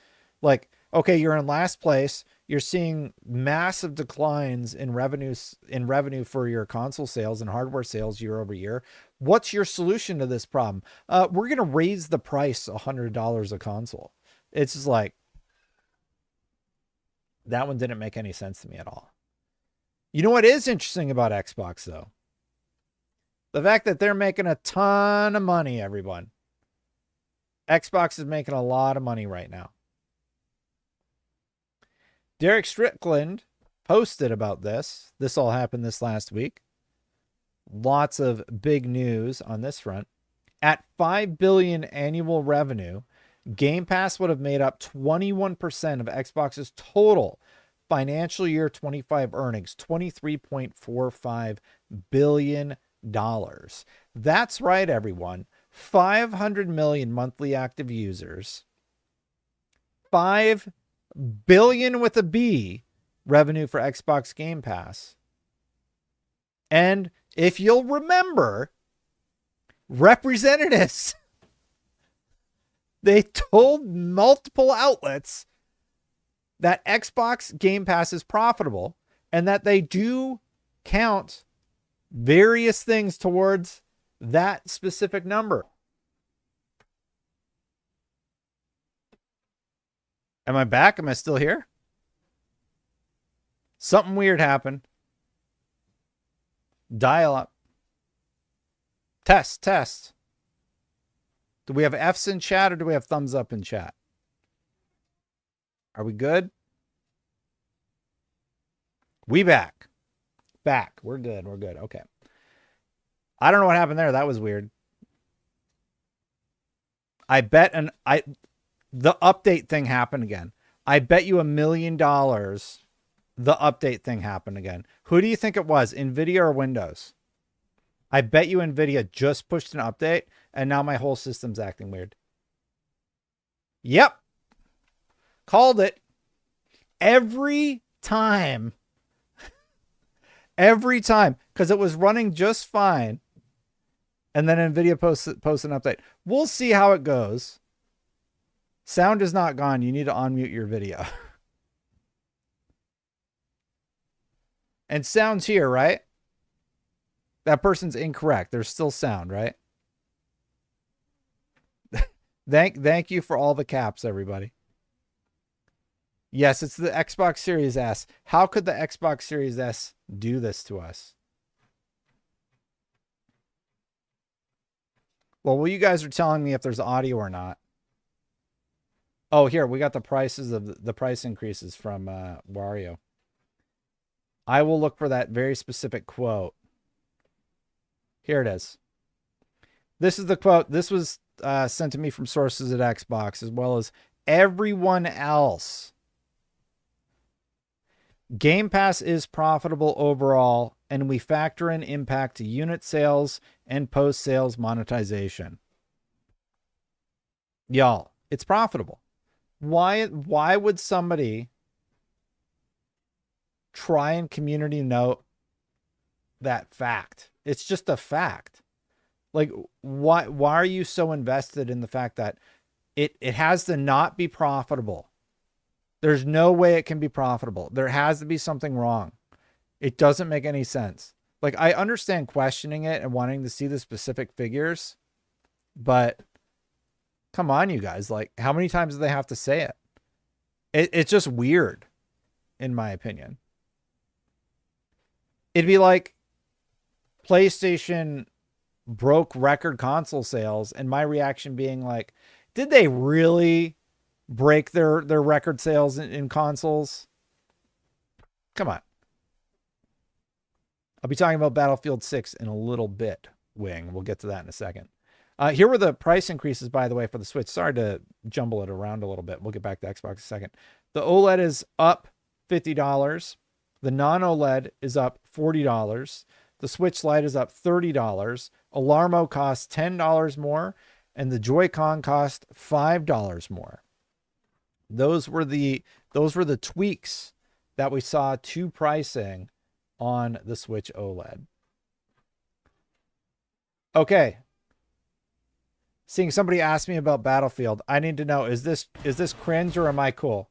Like, okay, you're in last place. You're seeing massive declines in revenue for your console sales and hardware sales year over year. What's your solution to this problem? We're going to raise the price $100 a console. It's just like, that one didn't make any sense to me at all. You know what is interesting about Xbox, though? The fact that they're making a ton of money, everyone. Xbox is making a lot of money right now. Derek Strickland posted about this. This all happened this last week. Lots of big news on this front. At $5 billion annual revenue, Game Pass would have made up 21% of Xbox's total financial year 25 earnings, $23.45 billion. That's right, everyone. 500 million monthly active users. 5 billion with a B revenue for Xbox Game Pass. And if you'll remember, representatives, they told multiple outlets that Xbox Game Pass is profitable and that they do count various things towards that specific number. Am I back? Am I still here? Something weird happened. Dial up. Test. Do we have F's in chat or do we have thumbs up in chat? Are we good? We back. We're good. Okay. I don't know what happened there. That was weird. The update thing happened again. I bet you $1 million the update thing happened again. Who do you think it was? NVIDIA or Windows? I bet you NVIDIA just pushed an update and now my whole system's acting weird. Yep. Called it. Every time. Because it was running just fine. And then NVIDIA posts an update. We'll see how it goes. Sound is not gone. You need to unmute your video. And sound's here, right? That person's incorrect. There's still sound, right? Thank you for all the caps, everybody. Yes, it's the Xbox Series S. How could the Xbox Series S do this to us? Well, you guys are telling me if there's audio or not. Oh, here, we got the prices of the price increases from Wario. I will look for that very specific quote. Here it is. This is the quote. This was sent to me from sources at Xbox as well as everyone else. Game Pass is profitable overall, and we factor in impact to unit sales and post-sales monetization. Y'all, it's profitable. Why would somebody try and community note that fact? It's just a fact. Like, why are you so invested in the fact that it has to not be profitable? There's no way it can be profitable. There has to be something wrong. It doesn't make any sense. Like, I understand questioning it and wanting to see the specific figures, but come on, you guys. Like, how many times do they have to say it? It's just weird, in my opinion. It'd be like PlayStation broke record console sales, and my reaction being like, did they really break their record sales in consoles? Come on. I'll be talking about Battlefield 6 in a little bit, Wing. We'll get to that in a second. Here were the price increases, by the way, for the Switch. Sorry to jumble it around a little bit. We'll get back to Xbox in a second. The OLED is up $50. The non-OLED is up $40. The Switch Lite is up $30. Alarmo costs $10 more, and the Joy-Con cost $5 more. Those were the tweaks that we saw to pricing on the Switch OLED. Okay. Seeing somebody ask me about Battlefield, I need to know, is this cringe or am I cool?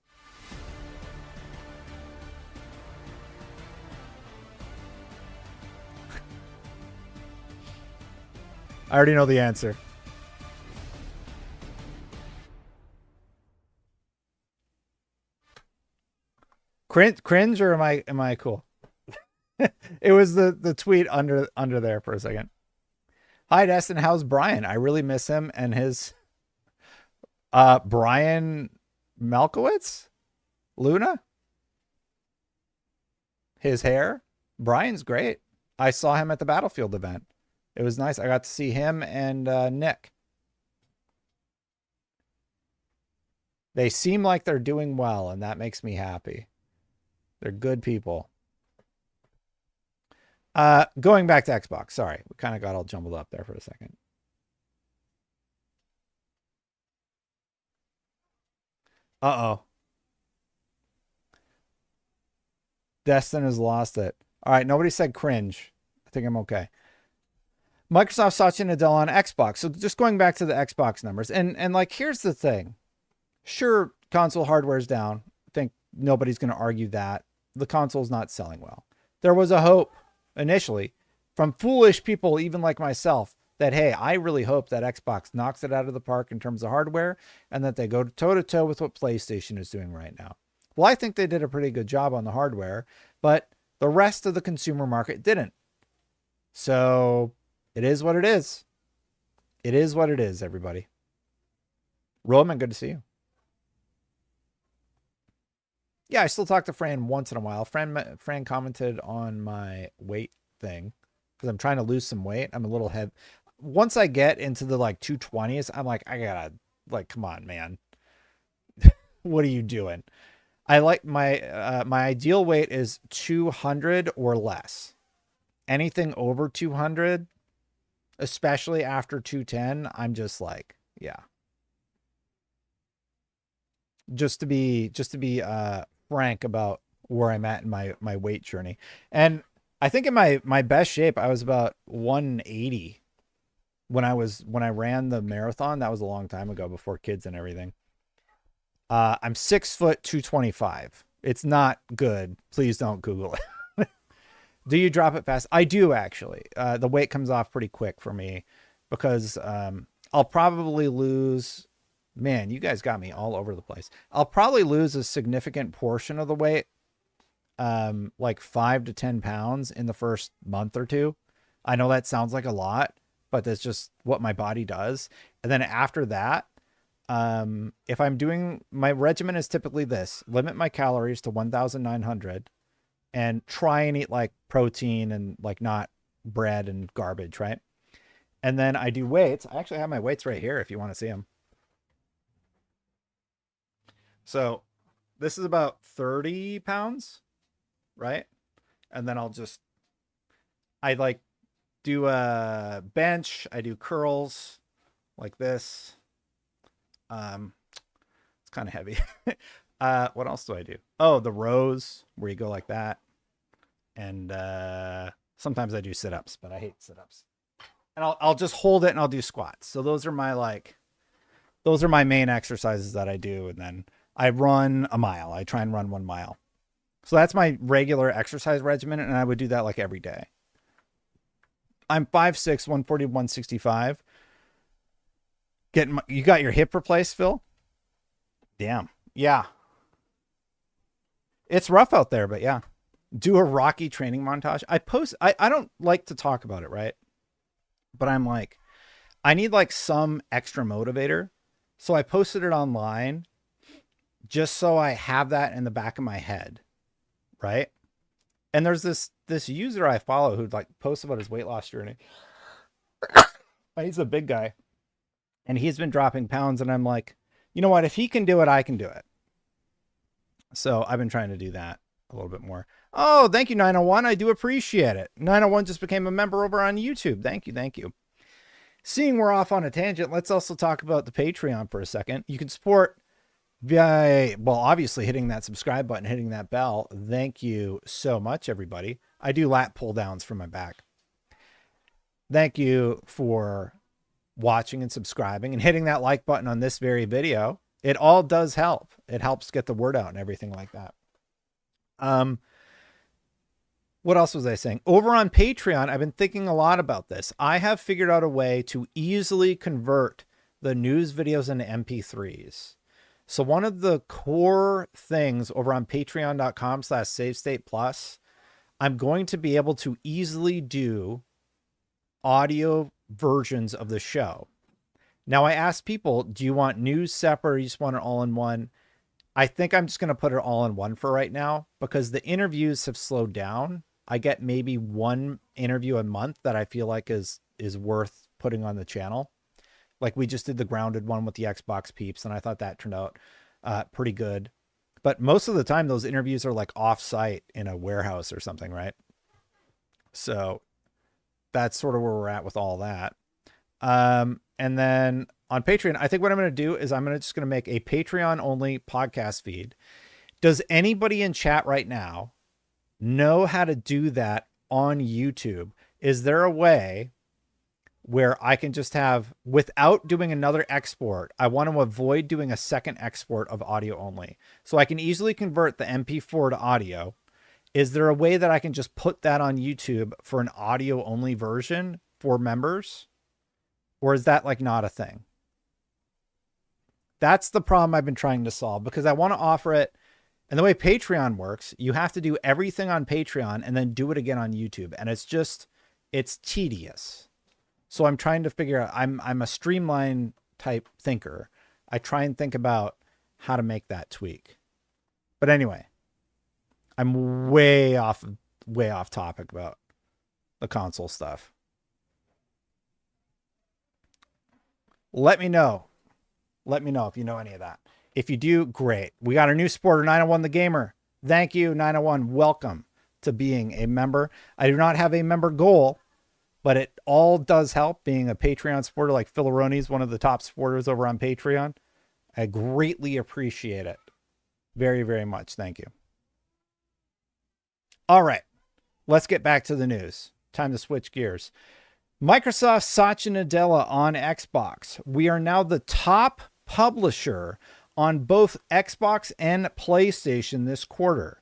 I already know the answer. Cringe or am I cool? It was the tweet under there for a second. Hi, Destin. How's Brian? I really miss him and his Brian Malkowitz? Luna? His hair? Brian's great. I saw him at the Battlefield event. It was nice. I got to see him and Nick. They seem like they're doing well, and that makes me happy. They're good people. Going back to Xbox. Sorry, we kind of got all jumbled up there for a second. Uh-oh. Destin has lost it. All right, nobody said cringe. I think I'm okay. Microsoft Satya Nadella on Xbox. So just going back to the Xbox numbers. And like, here's the thing. Sure, console hardware is down. I think nobody's going to argue that. The console's not selling well. There was a hope initially from foolish people, even like myself, that, hey, I really hope that Xbox knocks it out of the park in terms of hardware and that they go toe-to-toe with what PlayStation is doing right now. Well, I think they did a pretty good job on the hardware, but the rest of the consumer market didn't. So it is what it is. It is what it is, everybody. Roman, good to see you. Yeah, I still talk to Fran once in a while. Fran commented on my weight thing because I'm trying to lose some weight. I'm a little heavy. Once I get into the like 220s, I'm like, I gotta, like, come on, man. What are you doing? I like my ideal weight is 200 or less. Anything over 200, especially after 210, I'm just like, yeah. Just to be frank about where I'm at in my weight journey. And I think in my best shape, I was about 180 when I ran the marathon. That was a long time ago before kids and everything. I'm 6 foot 225. It's not good. Please don't Google it. Do you drop it fast? I do, actually. The weight comes off pretty quick for me because I'll probably lose. Man, you guys got me all over the place. I'll probably lose a significant portion of the weight, like 5 to 10 pounds in the first month or two. I know that sounds like a lot, but that's just what my body does. And then after that, if I'm doing, my regimen is typically this: limit my calories to 1,900 and try and eat like protein and like not bread and garbage, right? And then I do weights. I actually have my weights right here if you want to see them. So this is about 30 pounds, right? And then I like do a bench. I do curls like this. It's kind of heavy. What else do I do? Oh, the rows where you go like that. And sometimes I do sit-ups, but I hate sit-ups. And I'll just hold it and I'll do squats. So those are my main exercises that I do. And then I run a mile. I try and run 1 mile. So that's my regular exercise regimen, and I would do that like every day. I'm 5'6", 140, 165. You got your hip replaced, Phil? Damn. Yeah. It's rough out there, but yeah. Do a Rocky training montage. I don't like to talk about it, right? But I'm like, I need like some extra motivator. So I posted it online just so I have that in the back of my head, right? And there's this user I follow who like posts about his weight loss journey. He's a big guy. And he's been dropping pounds, and I'm like, you know what? If he can do it, I can do it. So I've been trying to do that a little bit more. Oh, thank you, 901. I do appreciate it. 901 just became a member over on YouTube. Thank you. Thank you. Seeing we're off on a tangent, let's also talk about the Patreon for a second. You can support via, well, obviously hitting that subscribe button, hitting that bell. Thank you so much, everybody. I do lat pull downs from my back. Thank you for watching and subscribing and hitting that like button on this very video. It all does help. It helps get the word out and everything like that. What else was I saying? Over on Patreon, I've been thinking a lot about this. I have figured out a way to easily convert the news videos into MP3s. So one of the core things over on patreon.com/SaveStatePlus, I'm going to be able to easily do audio versions of the show. Now, I asked people, do you want news separate or you just want it all in one? I think I'm just going to put it all in one for right now because the interviews have slowed down. I get maybe one interview a month that I feel like is worth putting on the channel. Like we just did the grounded one with the Xbox peeps, and I thought that turned out pretty good. But most of the time, those interviews are like off-site in a warehouse or something, right? So that's sort of where we're at with all that. And then on Patreon, I think what I'm going to do is I'm just going to make a Patreon-only podcast feed. Does anybody in chat right now know how to do that on YouTube? Is there a way where I can just have, without doing another export, I want to avoid doing a second export of audio only. So I can easily convert the MP4 to audio. Is there a way that I can just put that on YouTube for an audio only version for members? Or is that like not a thing? That's the problem I've been trying to solve because I want to offer it. And the way Patreon works, you have to do everything on Patreon and then do it again on YouTube. And it's tedious. So I'm trying to figure out, I'm a streamline type thinker. I try and think about how to make that tweak. But anyway, I'm way off topic about the console stuff. Let me know. Let me know if you know any of that. If you do, great. We got our new supporter, 901 the Gamer. Thank you, 901. Welcome to being a member. I do not have a member goal, but it all does help being a Patreon supporter like Phil Aroni's one of the top supporters over on Patreon. I greatly appreciate it. Very, very much. Thank you. All right. Let's get back to the news. Time to switch gears. Microsoft Satya Nadella on Xbox. We are now the top publisher on both Xbox and PlayStation this quarter.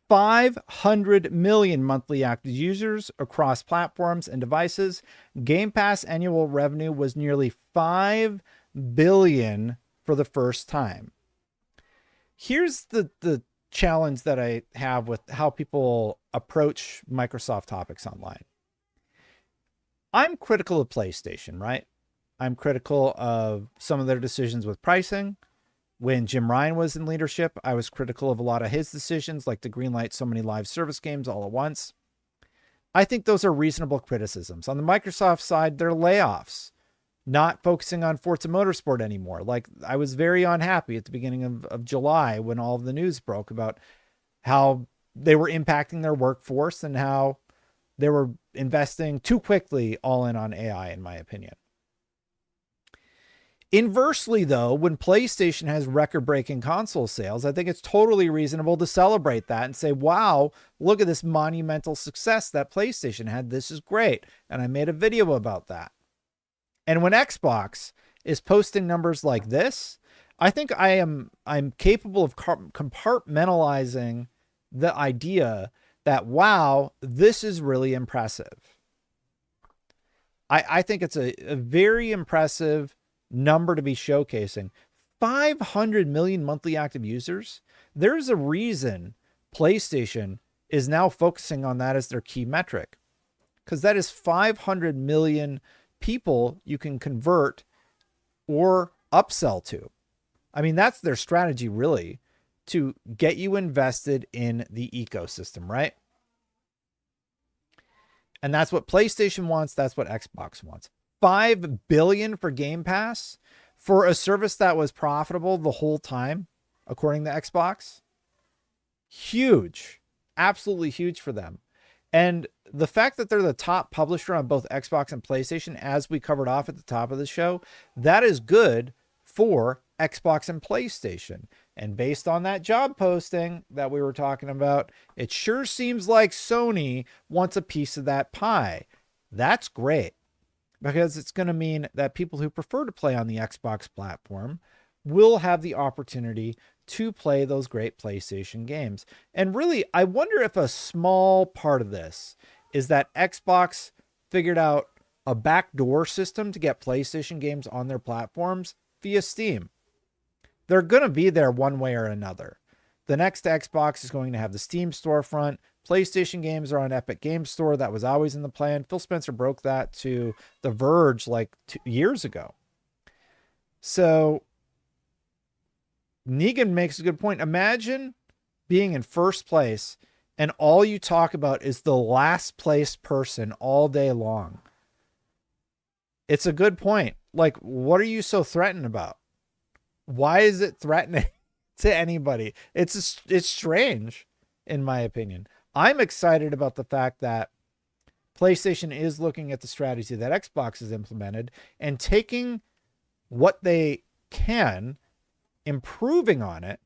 500 million monthly active users across platforms and devices. Game Pass annual revenue was nearly 5 billion for the first time. Here's the challenge that I have with how people approach Microsoft topics online. I'm critical of PlayStation, right? I'm critical of some of their decisions with pricing. When Jim Ryan was in leadership, I was critical of a lot of his decisions, like to greenlight so many live service games all at once. I think those are reasonable criticisms. On the Microsoft side, they're layoffs, not focusing on Forza Motorsport anymore. Like, I was very unhappy at the beginning of July when all of the news broke about how they were impacting their workforce and how they were investing too quickly all in on AI, in my opinion. Inversely, though, when PlayStation has record-breaking console sales, I think it's totally reasonable to celebrate that and say, wow, look at this monumental success that PlayStation had. This is great. And I made a video about that. And when Xbox is posting numbers like this, I think I'm capable of compartmentalizing the idea that, wow, this is really impressive. I think it's a very impressive number to be showcasing. 500 million monthly active users. There's a reason PlayStation is now focusing on that as their key metric, because that is 500 million people you can convert or upsell to. I mean, that's their strategy, really, to get you invested in the ecosystem, right? And that's what PlayStation wants. That's what Xbox wants. 5 billion for Game Pass for a service that was profitable the whole time, according to Xbox. Huge, absolutely huge for them. And the fact that they're the top publisher on both Xbox and PlayStation, as we covered off at the top of the show, that is good for Xbox and PlayStation. And based on that job posting that we were talking about, it sure seems like Sony wants a piece of that pie. That's great, because it's going to mean that people who prefer to play on the Xbox platform will have the opportunity to play those great PlayStation games. And really, I wonder if a small part of this is that Xbox figured out a backdoor system to get PlayStation games on their platforms via Steam. They're going to be there one way or another. The next Xbox is going to have the Steam storefront. PlayStation games are on Epic Games Store. That was always in the plan. Phil Spencer broke that to The Verge like 2 years ago. So Negan makes a good point. Imagine being in first place and all you talk about is the last place person all day long. It's a good point. Like, what are you so threatened about? Why is it threatening to anybody? It's strange, in my opinion. I'm excited about the fact that PlayStation is looking at the strategy that Xbox has implemented and taking what they can, improving on it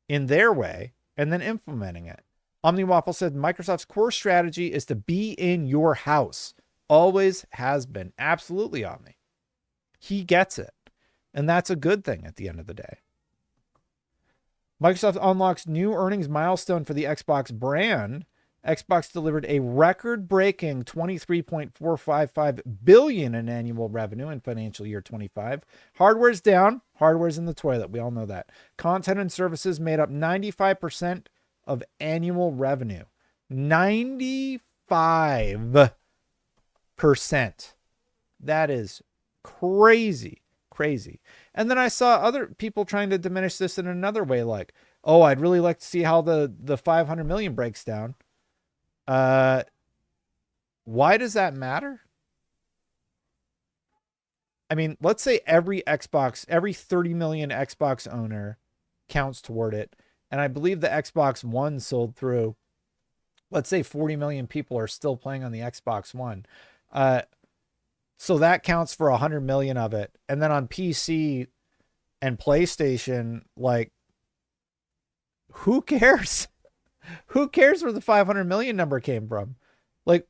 in their way, and then implementing it. OmniWaffle said Microsoft's core strategy is to be in your house. Always has been. Absolutely, Omni. He gets it. And that's a good thing at the end of the day. Microsoft unlocks new earnings milestone for the Xbox brand. Xbox delivered a record-breaking $23.455 billion in annual revenue in financial year 25. Hardware's down. Hardware's in the toilet. We all know that. Content and services made up 95% of annual revenue. 95%. That is crazy. Crazy. And then I saw other people trying to diminish this in another way, like, oh, I'd really like to see how the 500 million breaks down. Why does that matter? I mean, let's say every 30 million Xbox owner counts toward it. And I believe the Xbox One sold through, let's say 40 million people are still playing on the Xbox One. So that counts for 100 million of it. And then on PC and PlayStation, like, who cares? Who cares where the 500 million number came from? Like,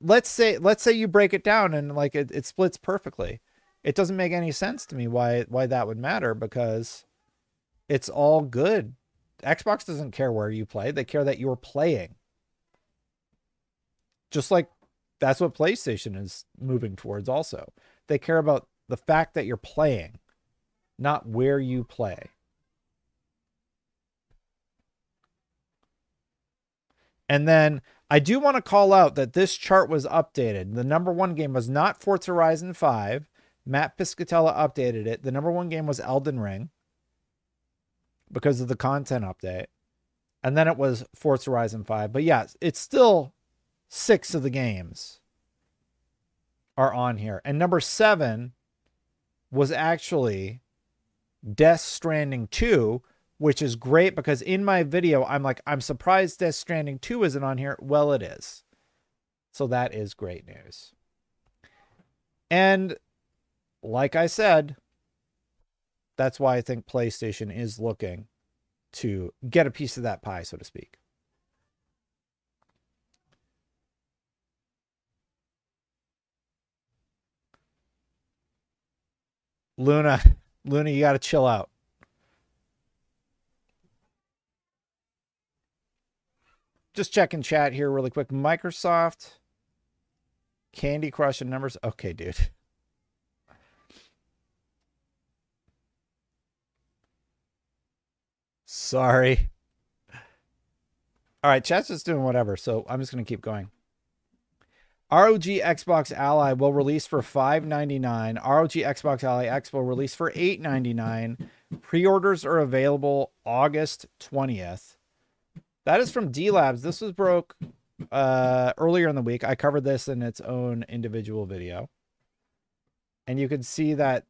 let's say you break it down and like it splits perfectly. It doesn't make any sense to me why that would matter, because it's all good. Xbox doesn't care where you play. They care that you're playing. Just like that's what PlayStation is moving towards also. They care about the fact that you're playing, not where you play. And then I do want to call out that this chart was updated. The number one game was not Forza Horizon 5. Matt Piscatella updated it. The number one game was Elden Ring because of the content update. And then it was Forza Horizon 5. But yeah, it's still 6 of the games are on here. And number 7 was actually Death Stranding 2, which is great because in my video, I'm like, I'm surprised Death Stranding 2 isn't on here. Well, it is. So that is great news. And like I said, that's why I think PlayStation is looking to get a piece of that pie, so to speak. Luna, you got to chill out. Just checking chat here really quick. Microsoft, Candy Crush and numbers. Okay, dude. Sorry. All right, chat's just doing whatever, so I'm just going to keep going. ROG Xbox Ally will release for $5.99. ROG Xbox Ally X will release for $8.99. Pre-orders are available August 20th. That is from D-Labs. This was broke earlier in the week. I covered this in its own individual video. And you can see that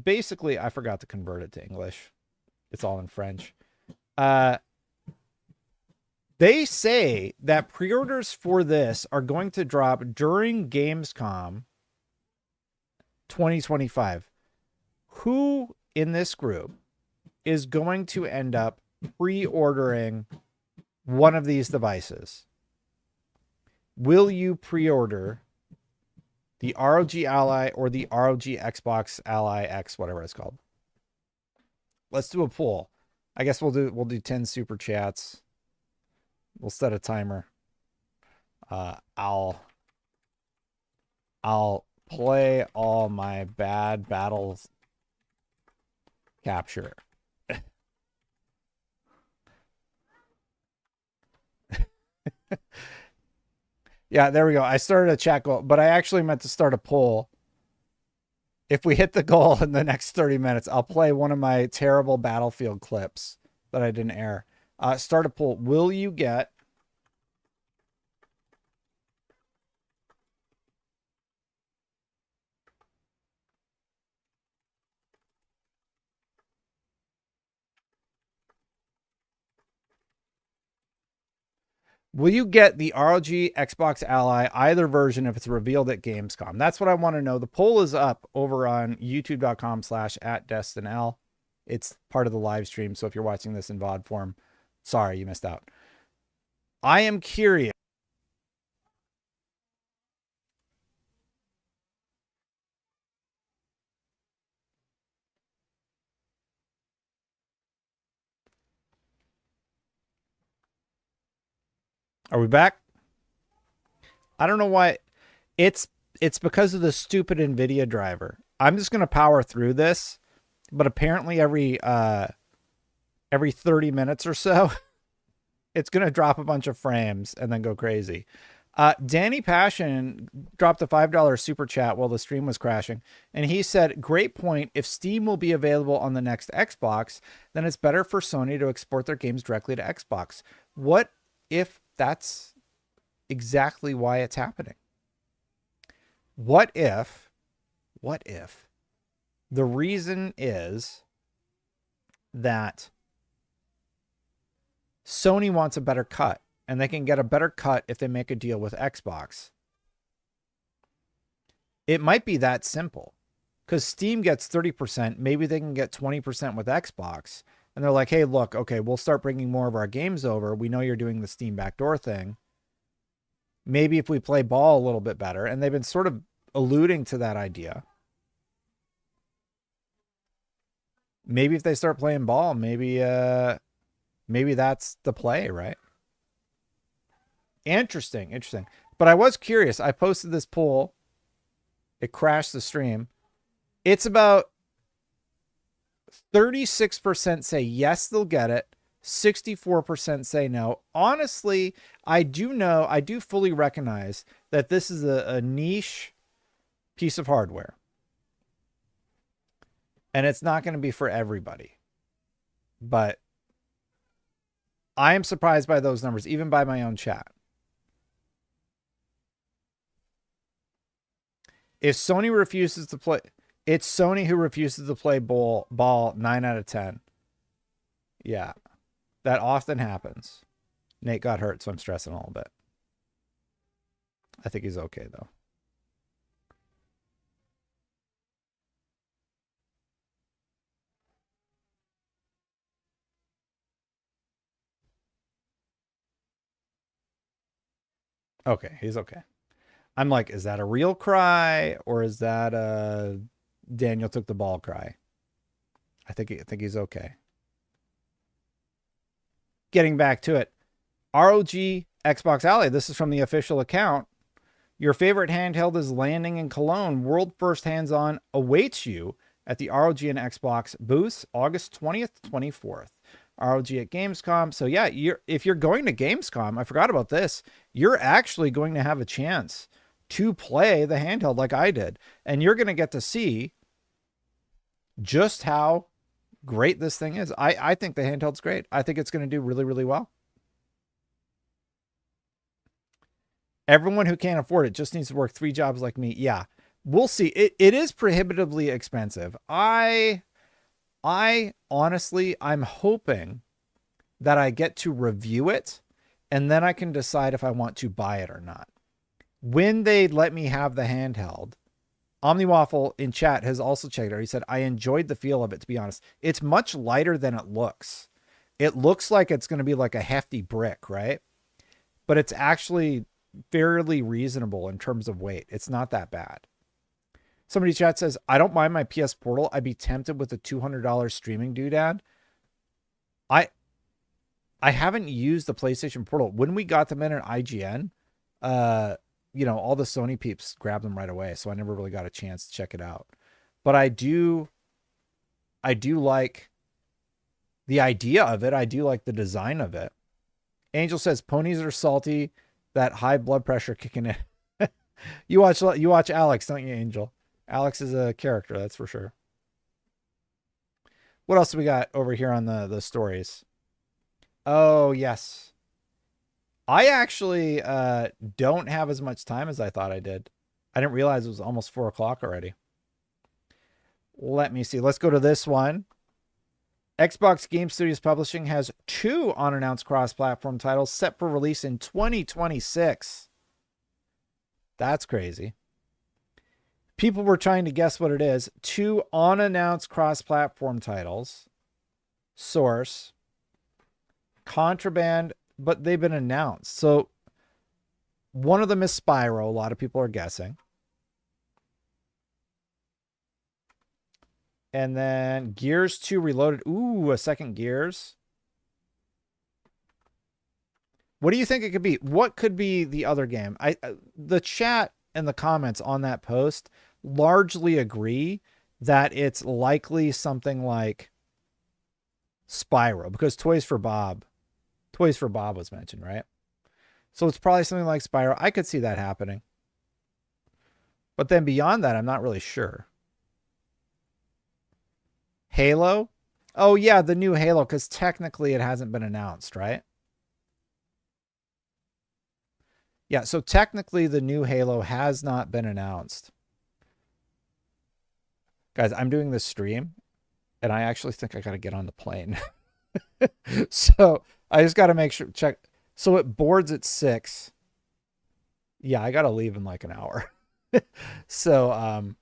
basically, I forgot to convert it to English. It's all in French. They say that pre-orders for this are going to drop during Gamescom 2025. Who in this group is going to end up pre-ordering one of these devices? Will you pre-order the ROG Ally or the ROG Xbox Ally X, whatever it's called? Let's do a poll. I guess we'll do 10 super chats. We'll set a timer. I'll play all my bad battles capture. Yeah, there we go. I started a chat goal, but I actually meant to start a poll. If we hit the goal in the next 30 minutes, I'll play one of my terrible Battlefield clips that I didn't air. Start a poll. Will you get the ROG Xbox Ally, either version, if it's revealed at Gamescom? That's what I want to know. The poll is up over on youtube.com/@DestinL. It's part of the live stream, so if you're watching this in VOD form, sorry, you missed out. I am curious. Are we back? I don't know why. It's because of the stupid NVIDIA driver. I'm just going to power through this, but apparently every 30 minutes or so, it's going to drop a bunch of frames and then go crazy. Danny Passion dropped a $5 super chat while the stream was crashing. And he said, great point. If Steam will be available on the next Xbox, then it's better for Sony to export their games directly to Xbox. What if that's exactly why it's happening? What if the reason is that Sony wants a better cut, and they can get a better cut if they make a deal with Xbox? It might be that simple, because Steam gets 30%. Maybe they can get 20% with Xbox. And they're like, hey, look, okay, we'll start bringing more of our games over. We know you're doing the Steam backdoor thing. Maybe if we play ball a little bit better. And they've been sort of alluding to that idea. Maybe if they start playing ball, maybe that's the play, right? Interesting. But I was curious. I posted this poll. It crashed the stream. It's about 36% say yes, they'll get it. 64% say no. Honestly, I do fully recognize that this is a niche piece of hardware. And it's not going to be for everybody. But I am surprised by those numbers, even by my own chat. If Sony refuses to play, it's Sony who refuses to play ball 9 out of 10. Yeah, that often happens. Nate got hurt, so I'm stressing a little bit. I think he's okay, though. Okay, he's okay. I'm like, is that a real cry or is that a Daniel took the ball cry? I think he's okay. Getting back to it, ROG Xbox Ally. This is from the official account. Your favorite handheld is landing in Cologne. World first hands-on awaits you at the ROG and Xbox booths, August 20th, 24th. ROG at Gamescom. So yeah, if you're going to Gamescom, I forgot about this. You're actually going to have a chance to play the handheld like I did. And you're going to get to see just how great this thing is. I think the handheld's great. I think it's going to do really, really well. Everyone who can't afford it just needs to work 3 jobs like me. Yeah, we'll see. It is prohibitively expensive. I honestly, I'm hoping that I get to review it and then I can decide if I want to buy it or not. When they let me have the handheld, OmniWaffle in chat has also checked it out. He said, I enjoyed the feel of it, to be honest. It's much lighter than it looks. It looks like it's going to be like a hefty brick, right? But it's actually fairly reasonable in terms of weight. It's not that bad. Somebody in chat says, I don't mind my PS Portal. I'd be tempted with a $200 streaming doodad. I haven't used the PlayStation Portal. When we got them in at IGN, all the Sony peeps grabbed them right away, so I never really got a chance to check it out. But I do like the idea of it. I do like the design of it. Angel says ponies are salty, that high blood pressure kicking in. You watch Alex, don't you, Angel? Alex is a character, that's for sure. What else do we got over here on the stories? Oh, yes. I actually don't have as much time as I thought I did. I didn't realize it was almost 4 o'clock already. Let me see. Let's go to this one. Xbox Game Studios Publishing has 2 unannounced cross-platform titles set for release in 2026. That's crazy. People were trying to guess what it is. 2 unannounced cross-platform titles. Source. Contraband, but they've been announced. So one of them is Spyro. A lot of people are guessing. And then Gears 2 Reloaded. Ooh, a second Gears. What do you think it could be? What could be the other game? The chat and the comments on that post largely agree that it's likely something like Spyro, because Toys for Bob was mentioned, right? So it's probably something like Spyro. I could see that happening. But then beyond that, I'm not really sure. Halo? Oh, yeah, the new Halo, because technically it hasn't been announced, right? Yeah, so technically the new Halo has not been announced. Guys, I'm doing this stream, and I actually think I got to get on the plane. So I just got to make sure, check. So it boards at 6. Yeah, I got to leave in like an hour. So,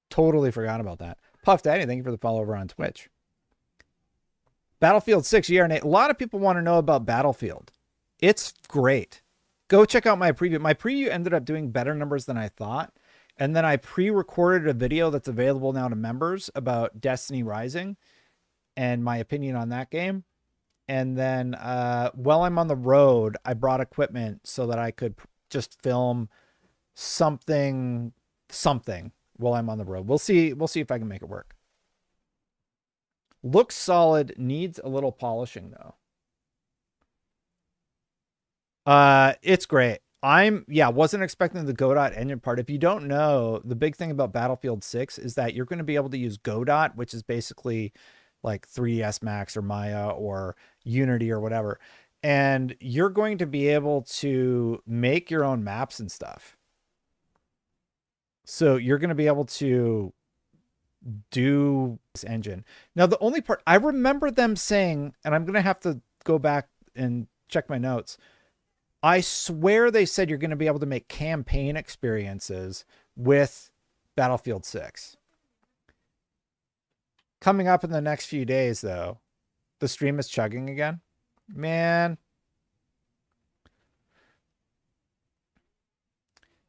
totally forgot about that. Puff Daddy, thank you for the follow over on Twitch. Battlefield 6 year, Nate. A lot of people want to know about Battlefield. It's great. Go check out my preview. My preview ended up doing better numbers than I thought. And then I pre-recorded a video that's available now to members about Destiny Rising and my opinion on that game. And then while I'm on the road, I brought equipment so that I could just film something while I'm on the road. We'll see if I can make it work. Looks solid, needs a little polishing though. It's great. Wasn't expecting the Godot engine part. If you don't know, the big thing about Battlefield 6 is that you're going to be able to use Godot, which is basically like 3ds Max or Maya or Unity or whatever. And you're going to be able to make your own maps and stuff. So you're going to be able to do this engine. Now, the only part I remember them saying, and I'm going to have to go back and check my notes. I swear they said you're going to be able to make campaign experiences with Battlefield 6. Coming up in the next few days, though, the stream is chugging again. Man.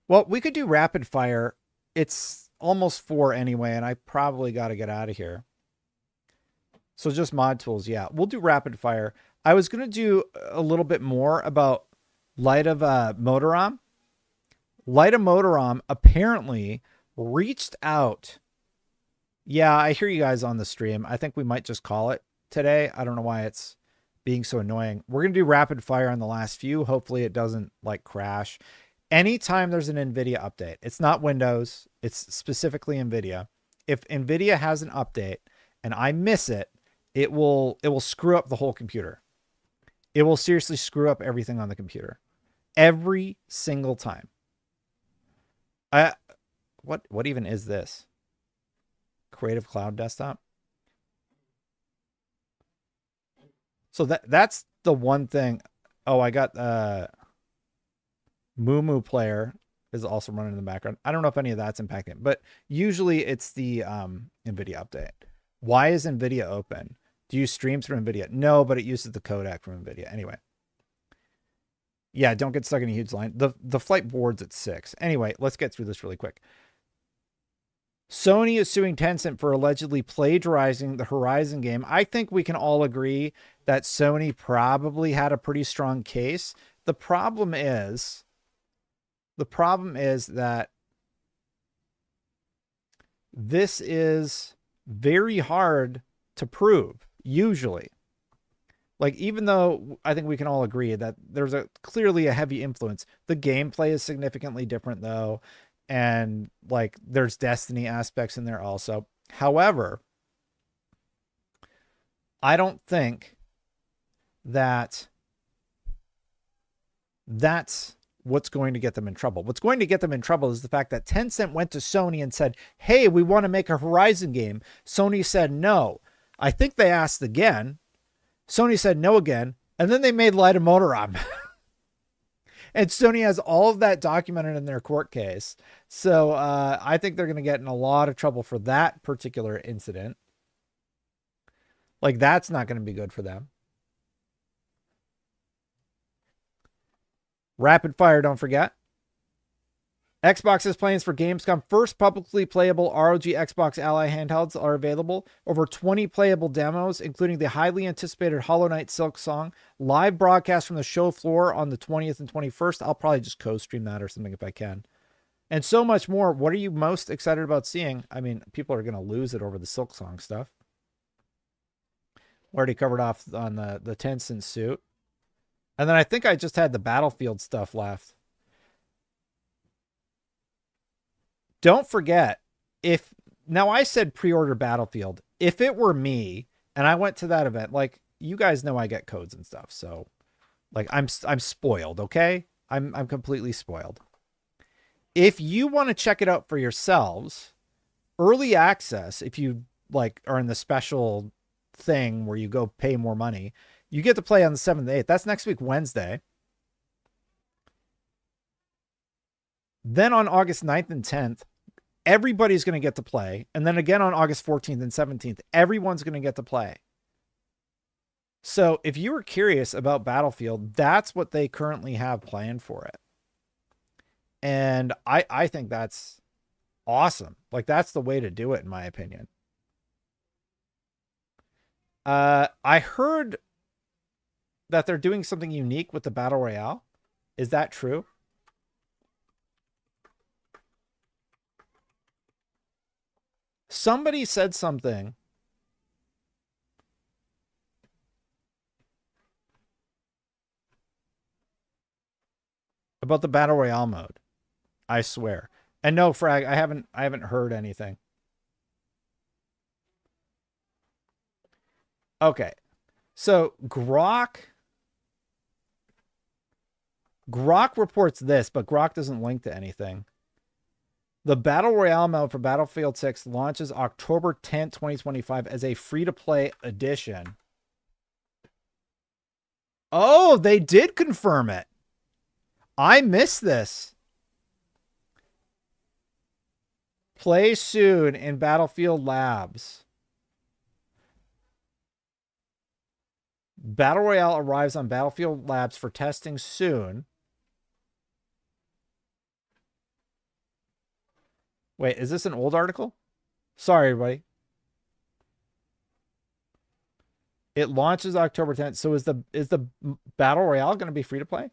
Well, we could do rapid fire. It's almost 4 anyway, and I probably got to get out of here. So just mod tools, yeah. We'll do rapid fire. I was going to do a little bit more about Light of Motorom. Light of Motorom apparently reached out. Yeah, I hear you guys on the stream. I think we might just call it today. I don't know why it's being so annoying. We're going to do rapid fire on the last few. Hopefully it doesn't like crash. Anytime there's an NVIDIA update, it's not Windows, it's specifically NVIDIA. If NVIDIA has an update and I miss it, it will screw up the whole computer. It will seriously screw up everything on the computer. Every single time. What even is this? Creative Cloud Desktop? So that's the one thing. Oh, I got Moo Player is also running in the background. I don't know if any of that's impacting, but usually it's the NVIDIA update. Why is NVIDIA open? Do you stream through NVIDIA? No, but it uses the codec from NVIDIA. Anyway. Yeah, don't get stuck in a huge line. The flight board's at 6. Anyway, let's get through this really quick. Sony is suing Tencent for allegedly plagiarizing the Horizon game. I think we can all agree that Sony probably had a pretty strong case. The problem is that this is very hard to prove, usually. Like, even though I think we can all agree that there's clearly a heavy influence, the gameplay is significantly different, though. And, like, there's Destiny aspects in there also. However, I don't think that that's what's going to get them in trouble. What's going to get them in trouble is the fact that Tencent went to Sony and said, hey, we want to make a Horizon game. Sony said no. I think they asked again. Sony said no again, and then they made Light of Motorom. And Sony has all of that documented in their court case. So I think they're going to get in a lot of trouble for that particular incident. Like, that's not going to be good for them. Rapid fire, don't forget. Xbox's plans for Gamescom. First publicly playable ROG Xbox Ally handhelds are available. Over 20 playable demos, including the highly anticipated Hollow Knight Silksong. Live broadcast from the show floor on the 20th and 21st. I'll probably just co-stream that or something if I can. And so much more. What are you most excited about seeing? I mean, people are going to lose it over the Silksong stuff. Already covered off on the Tencent suit. And then I think I just had the Battlefield stuff left. Don't forget, now I said pre-order Battlefield. If it were me and I went to that event, like, you guys know I get codes and stuff. So, like, I'm spoiled, okay? I'm completely spoiled. If you want to check it out for yourselves, early access, if you like are in the special thing where you go pay more money, you get to play on the 7th and 8th. That's next week, Wednesday. Then on August 9th and 10th, everybody's going to get to play. And then again on August 14th and 17th, everyone's going to get to play. So if you were curious about Battlefield, that's what they currently have planned for it. And I think that's awesome. Like, that's the way to do it, in my opinion. I heard that they're doing something unique with the Battle Royale. Is that true? Somebody said something about the Battle Royale mode. I swear. And no, Frag, I haven't heard anything. Okay. So Grok reports this, but Grok doesn't link to anything. The Battle Royale mode for Battlefield 6 launches October 10th, 2025 as a free-to-play edition. Oh, they did confirm it. I missed this. Play soon in Battlefield Labs. Battle Royale arrives on Battlefield Labs for testing soon. Wait, is this an old article? Sorry, everybody. It launches October 10th. So is the Battle Royale going to be free to play?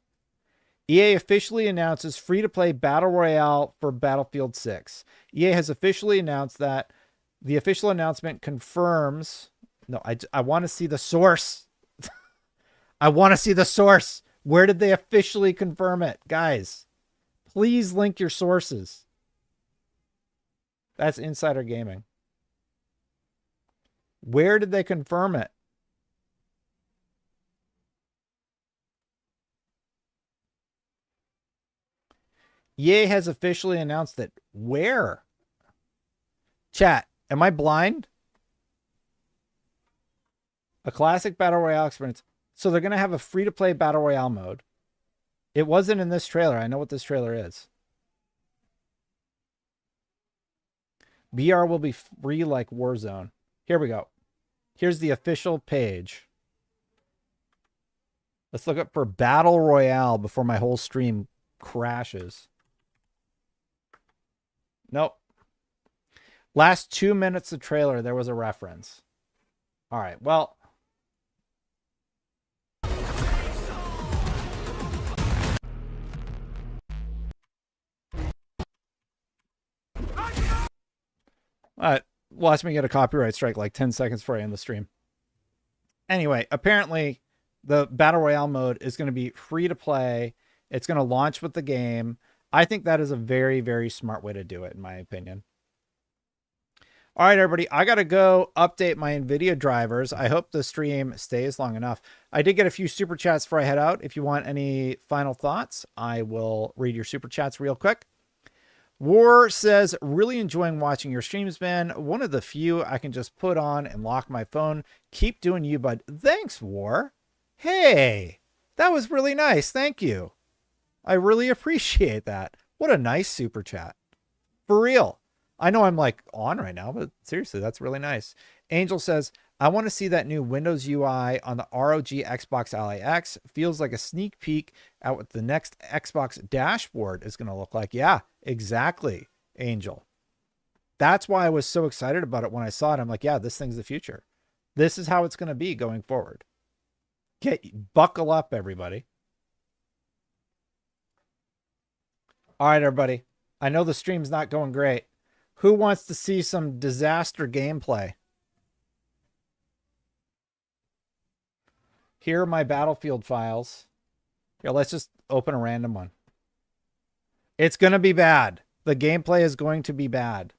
EA officially announces free-to-play Battle Royale for Battlefield 6. EA has officially announced that. The official announcement confirms... No, I want to see the source. I want to see the source. Where did they officially confirm it? Guys, please link your sources. That's Insider Gaming. Where did they confirm it? EA has officially announced it. Where? Chat, am I blind? A classic Battle Royale experience. So they're going to have a free-to-play Battle Royale mode. It wasn't in this trailer. I know what this trailer is. BR will be free like Warzone. Here we go. Here's the official page. Let's look up for Battle Royale before my whole stream crashes. Nope. Last 2 minutes of trailer, there was a reference. All right, well. Watch me get a copyright strike like 10 seconds before I end the stream. Anyway, apparently the Battle Royale mode is going to be free to play. It's going to launch with the game. I think that is a very, very smart way to do it, in my opinion. All right, everybody, I got to go update my NVIDIA drivers. I hope the stream stays long enough. I did get a few super chats before I head out. If you want any final thoughts, I will read your super chats real quick. War says, really enjoying watching your streams, man. One of the few I can just put on and lock my phone. Keep doing you, bud. Thanks, War. Hey, that was really nice. Thank you. I really appreciate that. What a nice super chat. For real. I know I'm like on right now, but seriously, that's really nice. Angel says, I want to see that new Windows UI on the ROG Xbox Ally X. Feels like a sneak peek at what the next Xbox dashboard is going to look like. Yeah, exactly, Angel. That's why I was so excited about it when I saw it. I'm like, yeah, this thing's the future. This is how it's going to be going forward. Buckle up, everybody. All right, everybody. I know the stream's not going great. Who wants to see some disaster gameplay? Here are my Battlefield files. Here, let's just open a random one. It's going to be bad. The gameplay is going to be bad.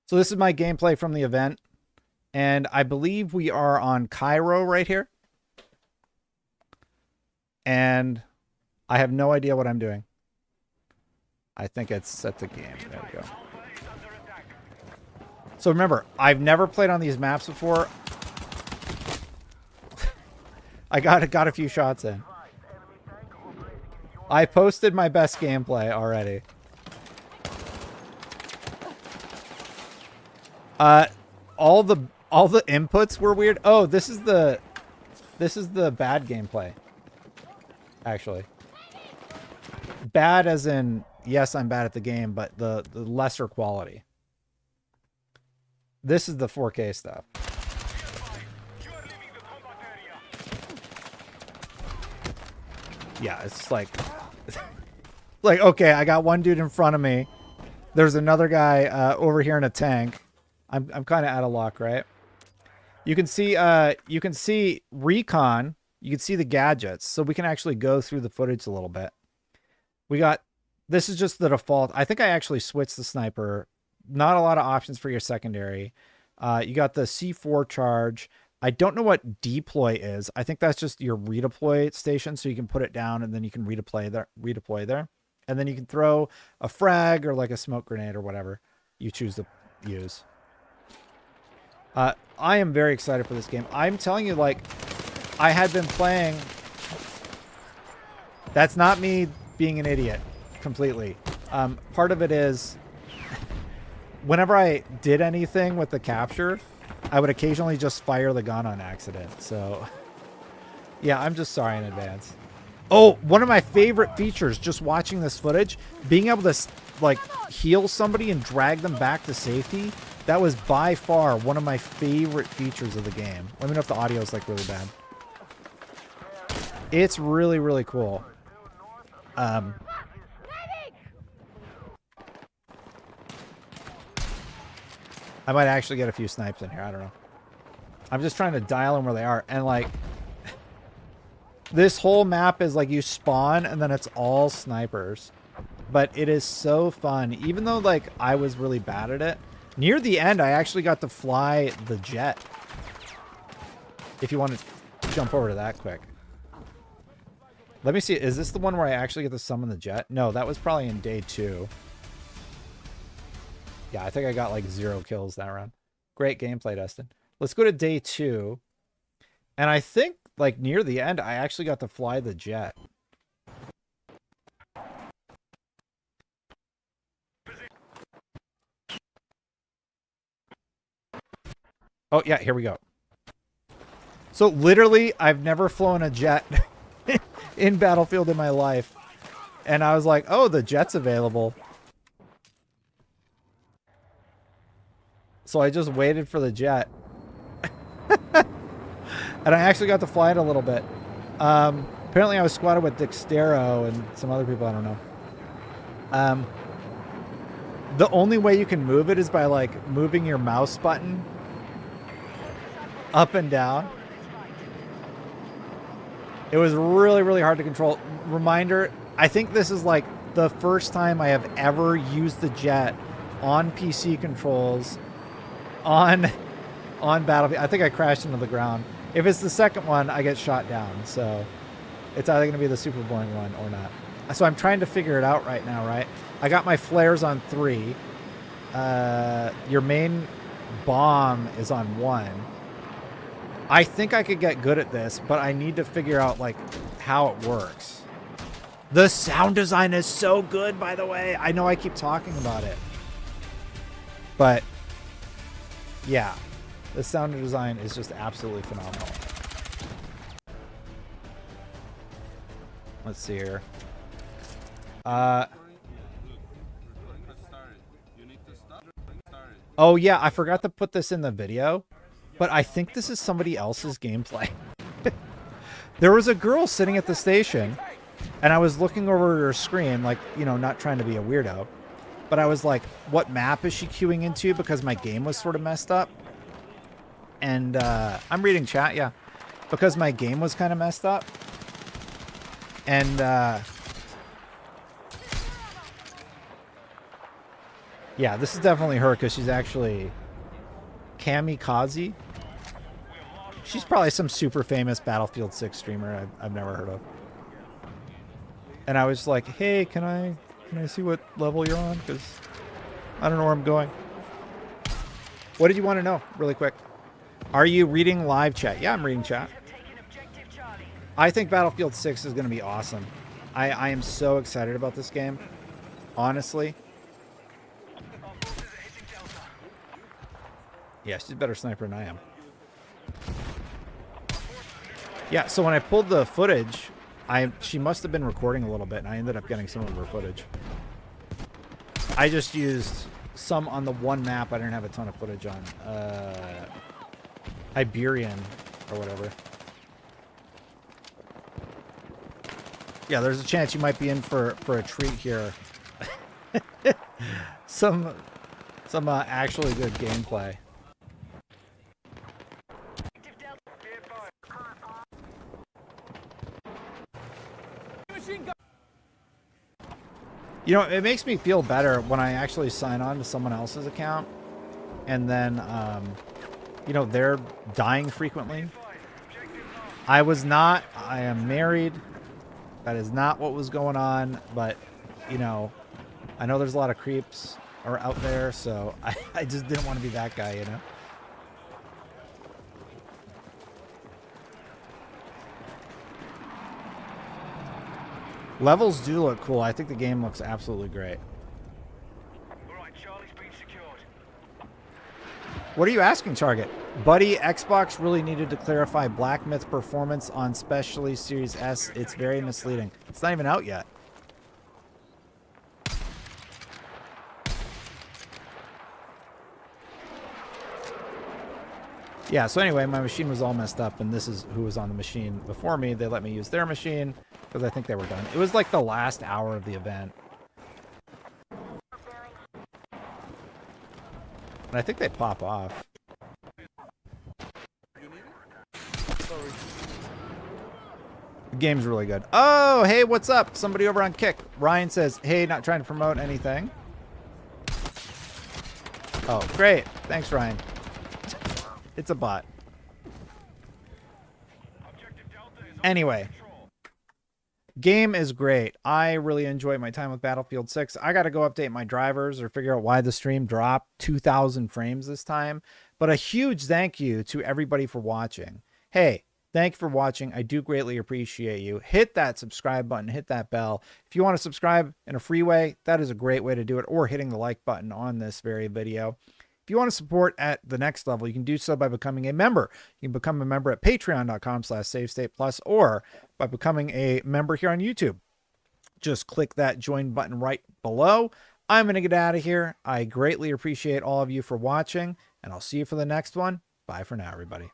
So this is my gameplay from the event. And I believe we are on Cairo right here. And I have no idea what I'm doing. I think it's set to game. There we go. So remember, I've never played on these maps before. I got a few shots in. I posted my best gameplay already. All the inputs were weird. Oh, this is the bad gameplay. Actually. Bad as in, yes, I'm bad at the game, but the lesser quality. This is the 4K stuff. Yeah, it's like, like, okay, I got one dude in front of me. There's another guy over here in a tank. I'm kind of out of luck, right? You can see recon. You can see the gadgets, so we can actually go through the footage a little bit. This is just the default. I think I actually switched the sniper. Not a lot of options for your secondary. You got the C4 charge. I don't know what deploy is. I think that's just your redeploy station, so you can put it down and then you can redeploy there. And then you can throw a frag or like a smoke grenade or whatever you choose to use. I am very excited for this game. I'm telling you, like, I had been playing. That's not me being an idiot completely. Part of it is whenever I did anything with the capture, I would occasionally just fire the gun on accident. So yeah, I'm just sorry in advance. Oh, one of my favorite features, just watching this footage, being able to like heal somebody and drag them back to safety. That was by far one of my favorite features of the game. Let me know if the audio is like really bad. It's really, really cool. I might actually get a few snipes in here. I don't know. I'm just trying to dial in where they are. And like, this whole map is like you spawn and then it's all snipers. But it is so fun. Even though like I was really bad at it. Near the end, I actually got to fly the jet. If you want to jump over to that quick. Let me see. Is this the one where I actually get to summon the jet? No, that was probably in day 2. Yeah, I think I got like 0 kills that round. Great gameplay, Destin. Let's go to day 2. And I think like near the end, I actually got to fly the jet. Oh, yeah, here we go. So literally, I've never flown a jet in Battlefield in my life. And I was like, oh, the jet's available. So I just waited for the jet. And I actually got to fly it a little bit. Apparently I was squatted with Dextero and some other people, I don't know. The only way you can move it is by like moving your mouse button up and down. It was really, really hard to control. Reminder, I think this is like the first time I have ever used the jet on PC controls on Battlefield. I think I crashed into the ground. If it's the second one, I get shot down. So it's either going to be the super boring one or not. So I'm trying to figure it out right now, right? I got my flares on 3. Your main bomb is on 1. I think I could get good at this, but I need to figure out like how it works. The sound design is so good, by the way. I know I keep talking about it. But yeah, the sound design is just absolutely phenomenal. Let's see here. Oh yeah, I forgot to put this in the video, but I think this is somebody else's gameplay. There was a girl sitting at the station, and I was looking over her screen, like, you know, not trying to be a weirdo, but I was like, what map is she queuing into? Because my game was sort of messed up. And I'm reading chat, yeah. Because my game was kind of messed up. And yeah, this is definitely her because she's actually Kamikaze. She's probably some super famous Battlefield 6 streamer I've never heard of. And I was like, hey, can I see what level you're on? Because I don't know where I'm going. What did you want to know really quick? Are you reading live chat? Yeah, I'm reading chat. I think Battlefield 6 is going to be awesome. I am so excited about this game. Honestly. Yeah, she's a better sniper than I am. Yeah, so when I pulled the footage She must have been recording a little bit, and I ended up getting some of her footage. I just used some on the one map I didn't have a ton of footage on. Iberian or whatever. Yeah, there's a chance you might be in for a treat here. some actually good gameplay. You know, it makes me feel better when I actually sign on to someone else's account and then, you know, they're dying frequently. I am married. That is not what was going on, but, you know, I know there's a lot of creeps are out there, so I just didn't want to be that guy, you know? Levels do look cool. I think the game looks absolutely great. Alright, Charlie's been secured. What are you asking, Target? Buddy, Xbox really needed to clarify Black Myth performance on especially Series S. It's very misleading. It's not even out yet. Yeah, so anyway, my machine was all messed up, and this is who was on the machine before me. They let me use their machine because I think they were done. It was like the last hour of the event. And I think they pop off. The game's really good. Oh, hey, what's up? Somebody over on Kick. Ryan says, hey, not trying to promote anything. Oh, great. Thanks, Ryan. It's a bot. Anyway. Game is great. I really enjoyed my time with Battlefield 6. I got to go update my drivers or figure out why the stream dropped 2,000 frames this time. But a huge thank you to everybody for watching. Hey, thank you for watching. I do greatly appreciate you. Hit that subscribe button. Hit that bell. If you want to subscribe in a free way, that is a great way to do it. Or hitting the like button on this very video. If you want to support at the next level, you can do so by becoming a member. You can become a member at patreon.com/SaveStatePlus or by becoming a member here on YouTube. Just click that join button right below. I'm going to get out of here. I greatly appreciate all of you for watching, and I'll see you for the next one. Bye for now, everybody.